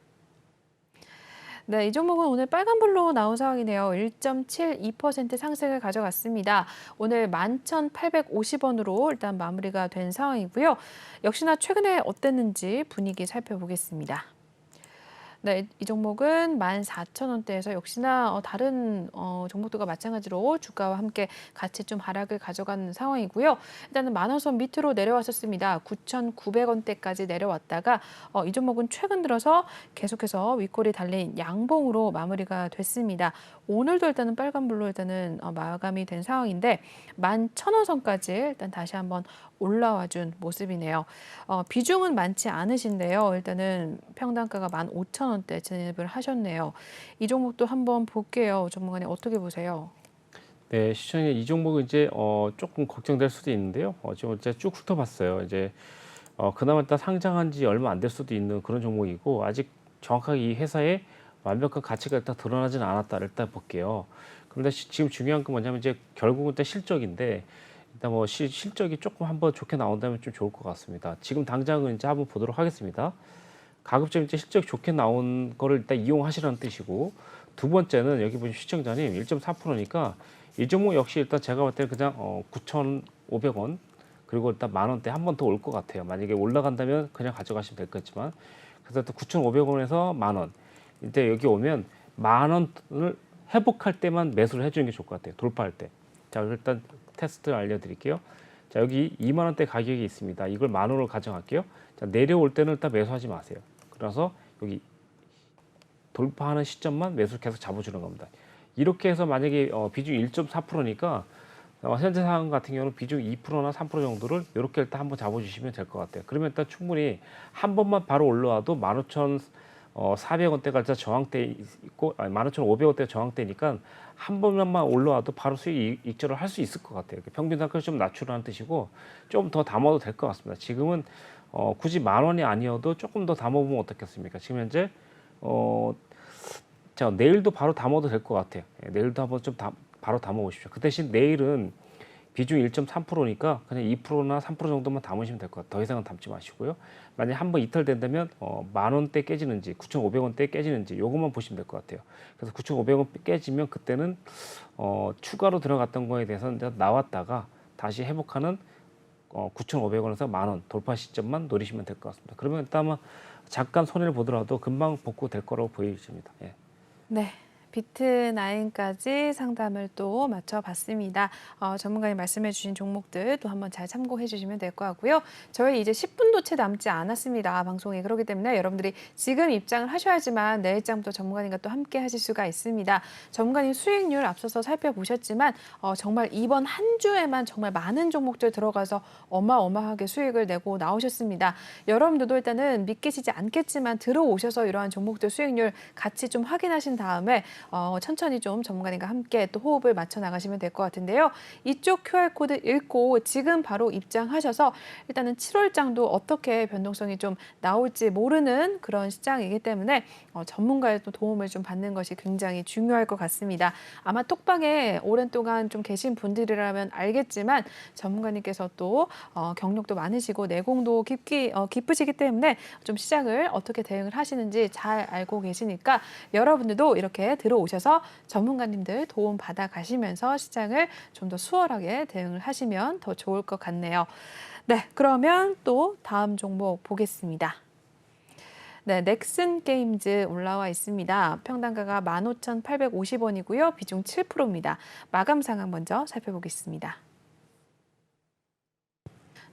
A: 네, 이 종목은 오늘 빨간불로 나온 상황이네요. 1.72% 상승을 가져갔습니다. 오늘 11,850원으로 일단 마무리가 된 상황이고요. 역시나 최근에 어땠는지 분위기 살펴보겠습니다. 네, 이 종목은 14,000원대에서 역시나 다른 종목들과 마찬가지로 주가와 함께 같이 좀 하락을 가져가는 상황이고요. 일단은 만원선 밑으로 내려왔었습니다. 9,900원대까지 내려왔다가 이 종목은 최근 들어서 계속해서 윗골이 달린 양봉으로 마무리가 됐습니다. 오늘도 일단은 빨간불로 일단은 마감이 된 상황인데 11,000원 선까지 일단 다시 한번 올라와준 모습이네요. 비중은 많지 않으신데요. 일단은 평단가가 15,000원대 진입을 하셨네요. 이 종목도 한번 볼게요. 전문가님 어떻게 보세요?
B: 네, 시청자 이 종목은 이제 조금 걱정될 수도 있는데요. 지금 이제 쭉 훑어봤어요. 이제 그나마 일단 상장한 지 얼마 안 될 수도 있는 그런 종목이고 아직 정확하게 이 회사의 완벽한 가치가 일단 드러나지는 않았다를 일단 볼게요. 그런데 지금 중요한 건 뭐냐면 이제 결국은 일단 실적인데 일단 뭐 실적이 조금 한번 좋게 나온다면 좀 좋을 것 같습니다. 지금 당장은 이제 한번 보도록 하겠습니다. 가급적 이제 실적 좋게 나온 거를 일단 이용하시라는 뜻이고 두 번째는 여기 보시면 시청자님 1.4%니까 이 종목 역시 일단 제가 볼 때는 그냥 9,500원 그리고 일단 만 원대 한 번 더 올 것 같아요. 만약에 올라간다면 그냥 가져가시면 될 거지만 그래서 또 9,500원에서 만 원. 이제 여기 오면 만 원을 회복할 때만 매수를 해주는 게 좋을 것 같아요. 돌파할 때. 자, 일단 테스트를 알려드릴게요. 자, 여기 2만 원대 가격이 있습니다. 이걸 만 원으로 가져갈게요. 자, 내려올 때는 일단 매수하지 마세요. 그래서 여기 돌파하는 시점만 매수를 계속 잡아주는 겁니다. 이렇게 해서 만약에 비중 1.4%니까 현재 상황 같은 경우는 비중 2%나 3% 정도를 이렇게 일단 한번 잡아주시면 될 것 같아요. 그러면 일단 충분히 한 번만 바로 올라와도 15,400원대가 일단 저항대 있고 15,500원대가 저항대니까 한 번만 올라와도 바로 수익 익절을 할 수 있을 것 같아요. 평균 단가를 좀 낮추라는 뜻이고 좀 더 담아도 될 것 같습니다. 지금은 굳이 만 원이 아니어도 조금 더 담아보면 어떻겠습니까? 지금 현재 자, 내일도 바로 담아도 될 것 같아요. 내일도 한번 좀 바로 담아보십시오. 그 대신 내일은 비중 1.3%니까 그냥 2%나 3% 정도만 담으시면 될 것 같아요. 더 이상은 담지 마시고요. 만약에 한번 이탈 된다면 만 원대 깨지는지 9,500원대 깨지는지 요것만 보시면 될 것 같아요. 그래서 9,500원 깨지면 그때는 추가로 들어갔던 거에 대해서는 이제 나왔다가 다시 회복하는 9,500원에서 만 원 돌파 시점만 노리시면 될 것 같습니다. 그러면 일단 아마 잠깐 손해를 보더라도 금방 복구될 거라고 보여집니다. 예.
A: 네. 비트9까지 상담을 또 마쳐봤습니다. 전문가님 말씀해 주신 종목들 또 한번 잘 참고해 주시면 될 것 같고요. 저희 이제 10분도 채 남지 않았습니다. 방송에. 그렇기 때문에 여러분들이 지금 입장을 하셔야지만 내일장부터 전문가님과 또 함께 하실 수가 있습니다. 전문가님 수익률 앞서서 살펴보셨지만 정말 이번 한 주에만 정말 많은 종목들 들어가서 어마어마하게 수익을 내고 나오셨습니다. 여러분들도 일단은 믿기시지 않겠지만 들어오셔서 이러한 종목들 수익률 같이 좀 확인하신 다음에 천천히 좀 전문가님과 함께 또 호흡을 맞춰 나가시면 될 것 같은데요. 이쪽 QR코드 읽고 지금 바로 입장하셔서 일단은 7월장도 어떻게 변동성이 좀 나올지 모르는 그런 시장이기 때문에 전문가의 또 도움을 좀 받는 것이 굉장히 중요할 것 같습니다. 아마 톡방에 오랜 동안 좀 계신 분들이라면 알겠지만 전문가님께서 또 경력도 많으시고 내공도 깊으시기 때문에 좀 시장을 어떻게 대응을 하시는지 잘 알고 계시니까 여러분들도 이렇게 들어오셔서 전문가님들 도움 받아 가시면서 시장을 좀 더 수월하게 대응을 하시면 더 좋을 것 같네요. 네, 그러면 또 다음 종목 보겠습니다. 네, 넥슨 게임즈 올라와 있습니다. 평단가가 15,850원이고요. 비중 7%입니다. 마감 상황 먼저 살펴보겠습니다.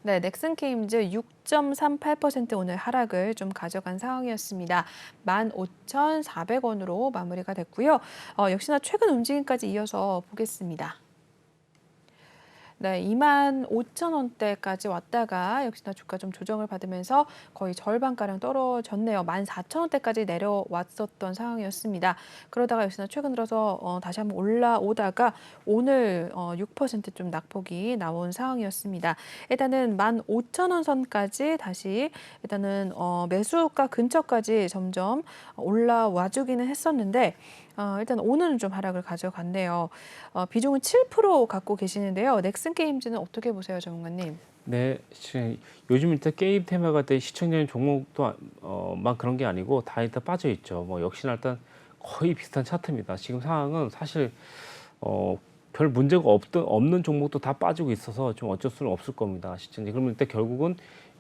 A: 네, 넥슨 게임즈 6.38% 오늘 하락을 좀 가져간 상황이었습니다. 15,400원으로 마무리가 됐고요. 역시나 최근 움직임까지 이어서 보겠습니다. 네, 25,000원대까지 왔다가 역시나 주가 좀 조정을 받으면서 거의 절반가량 떨어졌네요. 14,000원대까지 내려왔었던 상황이었습니다. 그러다가 역시나 최근 들어서 다시 한번 올라오다가 오늘 6%좀 낙폭이 나온 상황이었습니다. 일단은 15,000원 선까지 다시 일단은 매수가 근처까지 점점 올라와주기는 했었는데 일단 오늘은 좀 하락을 가져갔네요. 비중은 7% 갖고 계시는데요. 넥슨 게임즈는 어떻게 보세요, 전문가님?
B: 네, 요즘 일단 게임 테마가 때 시청자님 종목도 만 그런 게 아니고 다 일단 빠져 있죠. 뭐 역시나 일단 거의 비슷한 차트입니다. 지금 상황은 사실 별 문제가 없는 종목도 다 빠지고 있어서 좀 어쩔 수는 없을 겁니다. 시청자. 그러면 일단 결국은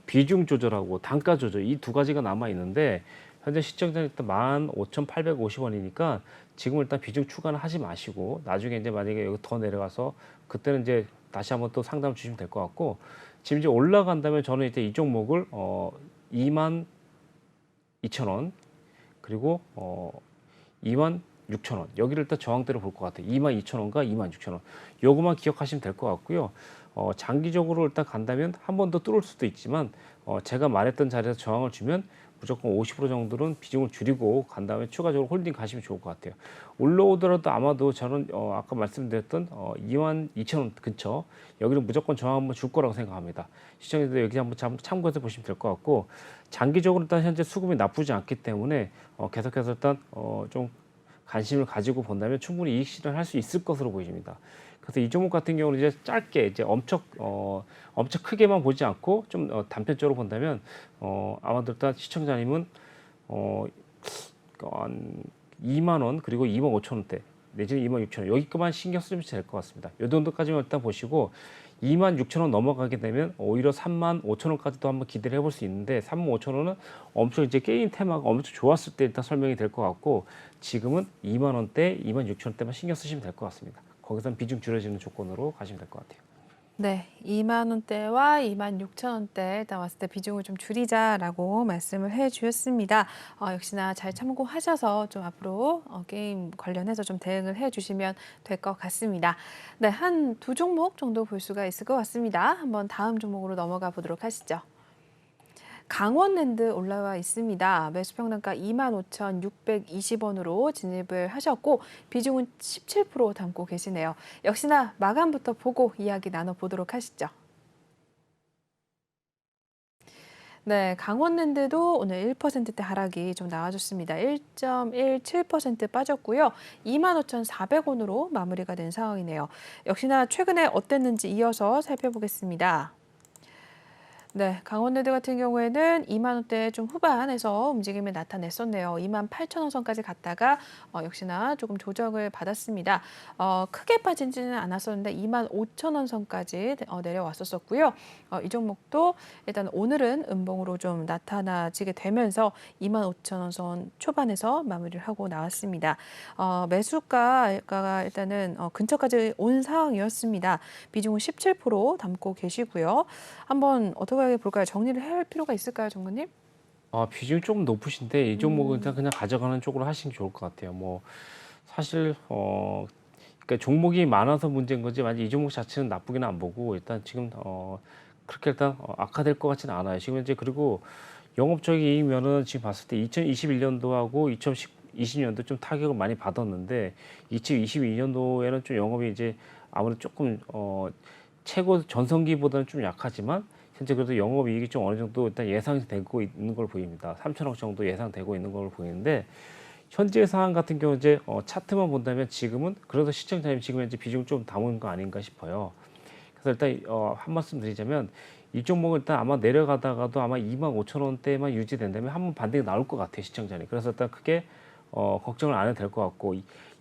B: 비중 조절하고 단가 조절 이 두 가지가 남아 있는데 현재 시청자는 일단 15,850원이니까 지금 일단 비중 추가는 하지 마시고 나중에 이제 만약에 여기 더 내려가서 그때는 이제 다시 한번 또 상담 주시면 될 것 같고 지금 이제 올라간다면 저는 이제 이 종목을 22,000원 그리고 26,000원 여기를 일단 저항대로 볼 것 같아요. 22,000원과 26,000원 요거만 기억하시면 될 것 같고요. 장기적으로 일단 간다면 한 번 더 뚫을 수도 있지만 제가 말했던 자리에서 저항을 주면 무조건 50% 정도는 비중을 줄이고 간 다음에 추가적으로 홀딩 가시면 좋을 것 같아요. 올라오더라도 아마도 저는 아까 말씀드렸던 22,000원 근처 여기는 무조건 저항 한번 줄 거라고 생각합니다. 시청자들 여기 한번 참고해서 보시면 될 것 같고 장기적으로 일단 현재 수급이 나쁘지 않기 때문에 계속해서 일단 좀 관심을 가지고 본다면 충분히 이익 실현할 수 있을 것으로 보입니다. 그래서 이 종목 같은 경우는 이제 짧게 이제 엄청 크게만 보지 않고 좀 단편적으로 본다면 아마도 일단 시청자님은 2만 원 그리고 2만 5천 원대 내지는 2만 6천 원 여기까지만 신경 쓰시면 될 것 같습니다. 이 정도까지만 일단 보시고 2만 6천 원 넘어가게 되면 오히려 3만 5천 원까지도 한번 기대를 해볼 수 있는데 3만 5천 원은 엄청 이제 게임 테마가 엄청 좋았을 때 일단 설명이 될 것 같고 지금은 2만 원대, 2만 6천 원대만 신경 쓰시면 될 것 같습니다. 거기선 비중 줄여지는 조건으로 가시면 될 것 같아요.
A: 네, 2만 원대와 2만 6천 원대 일단 왔을 때 비중을 좀 줄이자라고 말씀을 해주셨습니다. 역시나 잘 참고하셔서 좀 앞으로 게임 관련해서 좀 대응을 해주시면 될 것 같습니다. 네, 한 두 종목 정도 볼 수가 있을 것 같습니다. 한번 다음 종목으로 넘어가 보도록 하시죠. 강원랜드 올라와 있습니다. 매수 평단가 25,620원으로 진입을 하셨고 비중은 17% 담고 계시네요. 역시나 마감부터 보고 이야기 나눠보도록 하시죠. 네, 강원랜드도 오늘 1%대 하락이 좀 나와줬습니다. 1.17% 빠졌고요. 25,400원으로 마무리가 된 상황이네요. 역시나 최근에 어땠는지 이어서 살펴보겠습니다. 네, 강원랜드 같은 경우에는 2만 원대 좀 후반에서 움직임을 나타냈었네요. 2만 8천 원 선까지 갔다가 역시나 조금 조정을 받았습니다. 크게 빠지지는 않았었는데 2만 5천 원 선까지 내려왔었고요. 이 종목도 일단 오늘은 음봉으로 좀 나타나지게 되면서 2만 5천 원 선 초반에서 마무리를 하고 나왔습니다. 매수가가 일단은 근처까지 온 상황이었습니다. 비중은 17% 담고 계시고요. 한번 어떻게 볼까요? 정리를 해야 할 필요가 있을까요, 정근님?
B: 비중이 조금 높으신데 이 종목은 일단 그냥 가져가는 쪽으로 하시는 게 좋을 것 같아요. 뭐 사실 그러니까 종목이 많아서 문제인 거지 만약 이 종목 자체는 나쁘게는 안 보고 일단 지금 그렇게 일단 악화될 것 같지는 않아요. 지금 이제 그리고 영업적인 이익면은 지금 봤을 때 2021년도하고 2020년도 좀 타격을 많이 받았는데 2022년도에는 좀 영업이 이제 아무래도 조금 최고 전성기보다는 좀 약하지만 현재 그래도 영업이익이 좀 어느 정도 일단 예상되고 있는 걸 보입니다. 3천억 정도 예상되고 있는 걸 보이는데 현재 상황 같은 경우 이제 차트만 본다면 지금은 그래도 시청자님 지금 현재 비중 좀 담은 거 아닌가 싶어요. 그래서 일단 한 말씀 드리자면 이 종목은 일단 아마 내려가다가도 아마 2만 5천 원대만 유지된다면 한번 반등이 나올 것 같아요 시청자님. 그래서 일단 크게 걱정을 안 해도 될 것 같고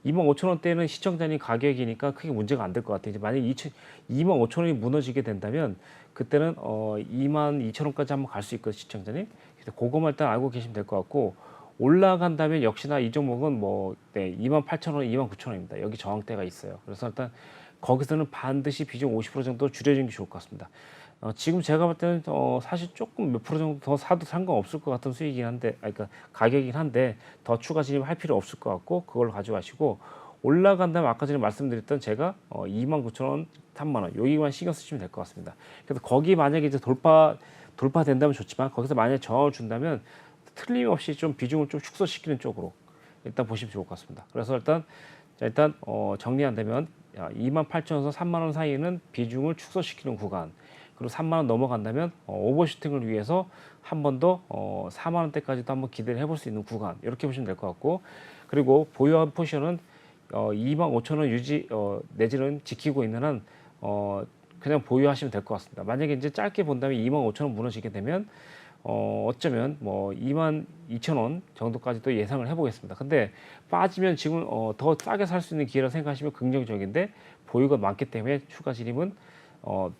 B: 2만 5천 원대는 시청자님 가격이니까 크게 문제가 안 될 것 같아요. 이제 만약 2만 5천 원이 무너지게 된다면 그때는 2만 2천 원까지 한번 갈 수 있거든요 시청자님. 그래서 그거만 일단 알고 계시면 될 것 같고 올라간다면 역시나 이 종목은 뭐 2만 8천 원, 2만 9천 원입니다. 여기 저항대가 있어요. 그래서 일단 거기서는 반드시 비중 50% 정도 줄여주는 게 좋을 것 같습니다. 지금 제가 볼 때는 사실 조금 몇 프로 정도 더 사도 상관없을 것 같은 수익이긴 한데, 그러니까 가격이긴 한데 더 추가 진입할 필요 없을 것 같고 그걸 가져가시고 올라간다면 아까 전에 말씀드렸던 제가 2만 9천 원, 3만 원 여기만 신경 쓰시면 될 것 같습니다. 그래서 거기 만약에 이제 돌파된다면 좋지만 거기서 만약에 저항을 준다면 틀림없이 좀 비중을 좀 축소시키는 쪽으로 일단 보시면 좋을 것 같습니다. 그래서 일단 정리한다면 2만 8천 원에서 3만 원 사이에는 비중을 축소시키는 구간 그리고 3만 원 넘어간다면 오버슈팅을 위해서 한 번 더 4만 원대까지도 한번 기대를 해볼 수 있는 구간 이렇게 보시면 될 것 같고 그리고 보유한 포지션은 2만 5천 원 유지 내지는 지키고 있는 한 그냥 보유하시면 될 것 같습니다. 만약에 이제 짧게 본다면 2만 5천 원 무너지게 되면 어쩌면 뭐 2만 2천 원 정도까지도 예상을 해보겠습니다. 근데 빠지면 지금 더 싸게 살 수 있는 기회라 생각하시면 긍정적인데 보유가 많기 때문에 추가 진입은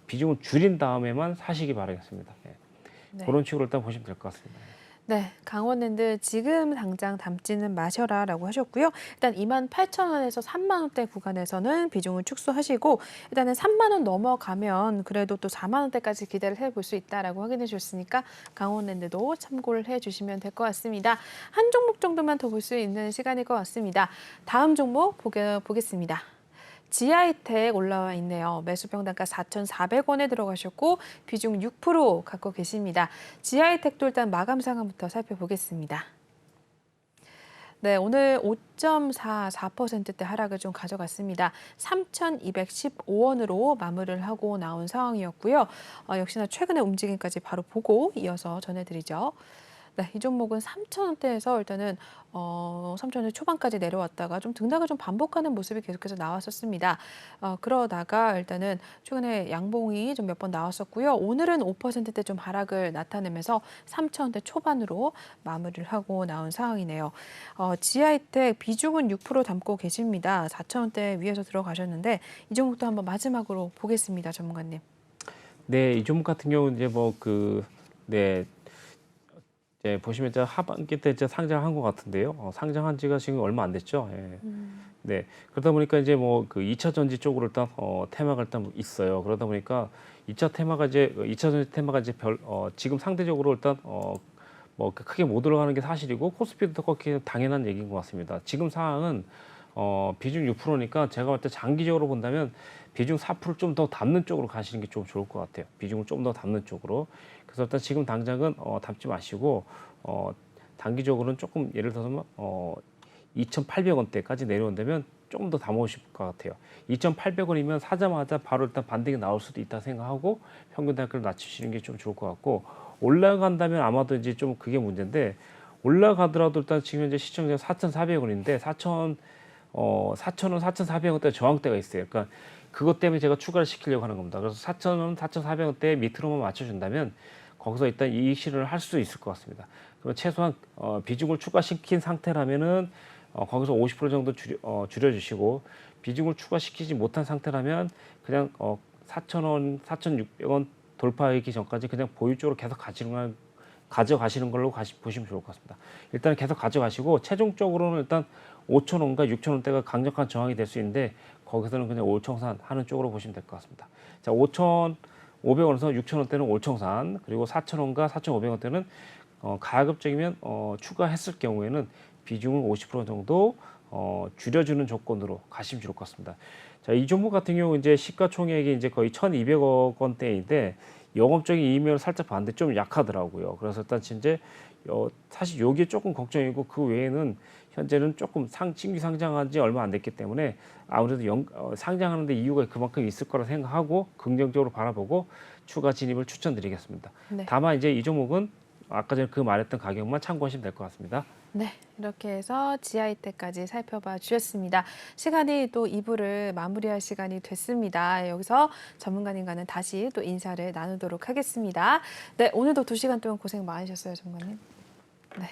B: 비중을 줄인 다음에만 사시기 바라겠습니다. 네.
A: 네.
B: 그런 식으로 일단 보시면 될 것 같습니다.
A: 네, 강원랜드 지금 당장 담지는 마셔라라고 하셨고요. 일단 2만 8천 원에서 3만 원대 구간에서는 비중을 축소하시고 일단은 3만 원 넘어가면 그래도 또 4만 원대까지 기대를 해볼 수 있다라고 확인해 주셨으니까 강원랜드도 참고를 해주시면 될 것 같습니다. 한 종목 정도만 더 볼 수 있는 시간일 것 같습니다. 다음 종목 보겠습니다. 지하이텍 올라와 있네요. 매수 평단가 4,400원에 들어가셨고 비중 6% 갖고 계십니다. 지하이텍도 일단 마감 상황부터 살펴보겠습니다. 네, 오늘 5.44%대 하락을 좀 가져갔습니다. 3,215원으로 마무리를 하고 나온 상황이었고요. 역시나 최근의 움직임까지 바로 보고 이어서 전해드리죠. 네, 이 종목은 3,000원대에서 일단은 3,000원대 초반까지 내려왔다가 좀 등락을 좀 반복하는 모습이 계속해서 나왔었습니다. 그러다가 일단은 최근에 양봉이 좀 몇 번 나왔었고요. 오늘은 5%대 좀 하락을 나타내면서 3,000원대 초반으로 마무리를 하고 나온 상황이네요. 지하이텍 비중은 6% 담고 계십니다. 4,000원대 위에서 들어가셨는데 이 종목도 한번 마지막으로 보겠습니다, 전문가님.
B: 네, 이 종목 같은 경우는 이제 네. 이제 보시면 이제 하반기 때 이제 상장한 것 같은데요. 상장한 지가 지금 얼마 안 됐죠. 예. 네. 그러다 보니까 이제 그 2차 전지 쪽으로 일단 테마가 일단 있어요. 그러다 보니까 2차 전지 테마가 이제 지금 상대적으로 일단 크게 못 올라가는 게 사실이고 코스피도 더 꺾이는 당연한 얘기인 것 같습니다. 지금 상황은 비중 6%니까 제가 볼 때 장기적으로 본다면 비중 4% 좀 더 담는 쪽으로 가시는 게 좀 좋을 것 같아요. 비중을 좀 더 담는 쪽으로. 그래서 일단 지금 당장은 담지 마시고 단기적으로는 조금 예를 들어서 2,800원대까지 내려온다면 조금 더 담으실 것 같아요. 2,800원이면 사자마자 바로 일단 반등이 나올 수도 있다 생각하고 평균 단가를 낮추시는 게 좀 좋을 것 같고 올라간다면 아마도 이제 좀 그게 문제인데 올라가더라도 일단 지금 현재 시청자 4,400원인데 4,000원, 4,400원대 저항대가 있어요. 그러니까 그것 때문에 제가 추가를 시키려고 하는 겁니다. 그래서 4,000원, 4,400원대 밑으로만 맞춰준다면 거기서 일단 이익 실현을 할 수 있을 것 같습니다. 그러면 최소한 비중을 추가시킨 상태라면은 거기서 50% 정도 줄여주시고 비중을 추가시키지 못한 상태라면 그냥 4,000원, 4,600원 돌파하기 전까지 그냥 보유 쪽으로 계속 가져가시는 걸로 보시면 좋을 것 같습니다. 일단 계속 가져가시고 최종적으로는 일단 5,000원과 6,000원대가 강력한 저항이 될 수 있는데 거기서는 그냥 올청산 하는 쪽으로 보시면 될 것 같습니다. 자, 5,500원에서 6,000원대는 올청산, 그리고 4,000원과 4,500원대는 가급적이면 추가했을 경우에는 비중을 50% 정도 줄여주는 조건으로 가시면 좋을 것 같습니다. 자, 이 종목 같은 경우 이제 시가총액이 이제 거의 1,200억 원대인데 영업적인 이익률 살짝 봤는데 좀 약하더라고요. 그래서 일단 이제 사실 여기에 조금 걱정이고 그 외에는 현재는 조금 신규 상장한 지 얼마 안 됐기 때문에 아무래도 상장하는데 이유가 그만큼 있을 거라 생각하고 긍정적으로 바라보고 추가 진입을 추천드리겠습니다.
A: 네.
B: 다만 이제 이 종목은 아까 전에 그 말했던 가격만 참고하시면 될 것 같습니다.
A: 네, 이렇게 해서 지하이텍까지 살펴봐 주셨습니다. 시간이 또 2부를 마무리할 시간이 됐습니다. 여기서 전문가님과는 다시 또 인사를 나누도록 하겠습니다. 네, 오늘도 2시간 동안 고생 많으셨어요, 전문가님. 네.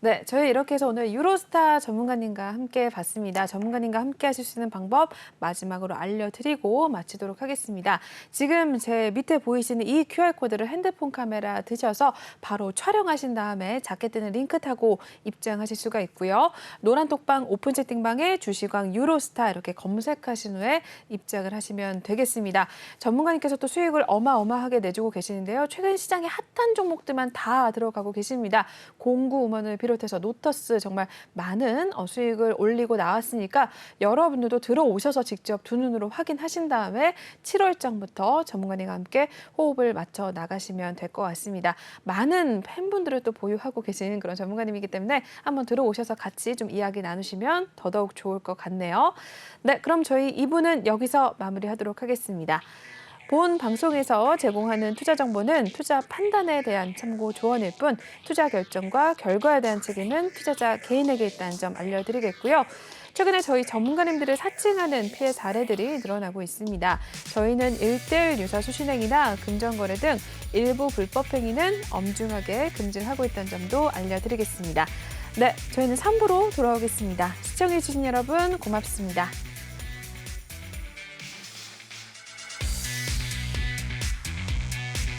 A: 네, 저희 이렇게 해서 오늘 유로스타 전문가님과 함께 봤습니다. 전문가님과 함께 하실 수 있는 방법 마지막으로 알려드리고 마치도록 하겠습니다. 지금 제 밑에 보이시는 이 QR코드를 핸드폰 카메라 드셔서 바로 촬영하신 다음에 작게 뜨는 링크 타고 입장하실 수가 있고요. 노란 톡방 오픈 채팅방에 주식왕 유로스타 이렇게 검색하신 후에 입장을 하시면 되겠습니다. 전문가님께서 또 수익을 어마어마하게 내주고 계시는데요. 최근 시장에 핫한 종목들만 다 들어가고 계십니다. 공구우먼을 비롯해서 노터스 정말 많은 수익을 올리고 나왔으니까 여러분들도 들어오셔서 직접 두 눈으로 확인하신 다음에 7월장부터 전문가님과 함께 호흡을 맞춰 나가시면 될 것 같습니다. 많은 팬분들을 또 보유하고 계신 그런 전문가님이기 때문에 한번 들어오셔서 같이 좀 이야기 나누시면 더더욱 좋을 것 같네요. 네, 그럼 저희 2부는 여기서 마무리하도록 하겠습니다. 본 방송에서 제공하는 투자 정보는 투자 판단에 대한 참고 조언일 뿐 투자 결정과 결과에 대한 책임은 투자자 개인에게 있다는 점 알려드리겠고요. 최근에 저희 전문가님들을 사칭하는 피해 사례들이 늘어나고 있습니다. 저희는 1:1 유사 수신행위나 금전거래 등 일부 불법 행위는 엄중하게 금지하고 있다는 점도 알려드리겠습니다. 네, 저희는 3부로 돌아오겠습니다. 시청해주신 여러분 고맙습니다.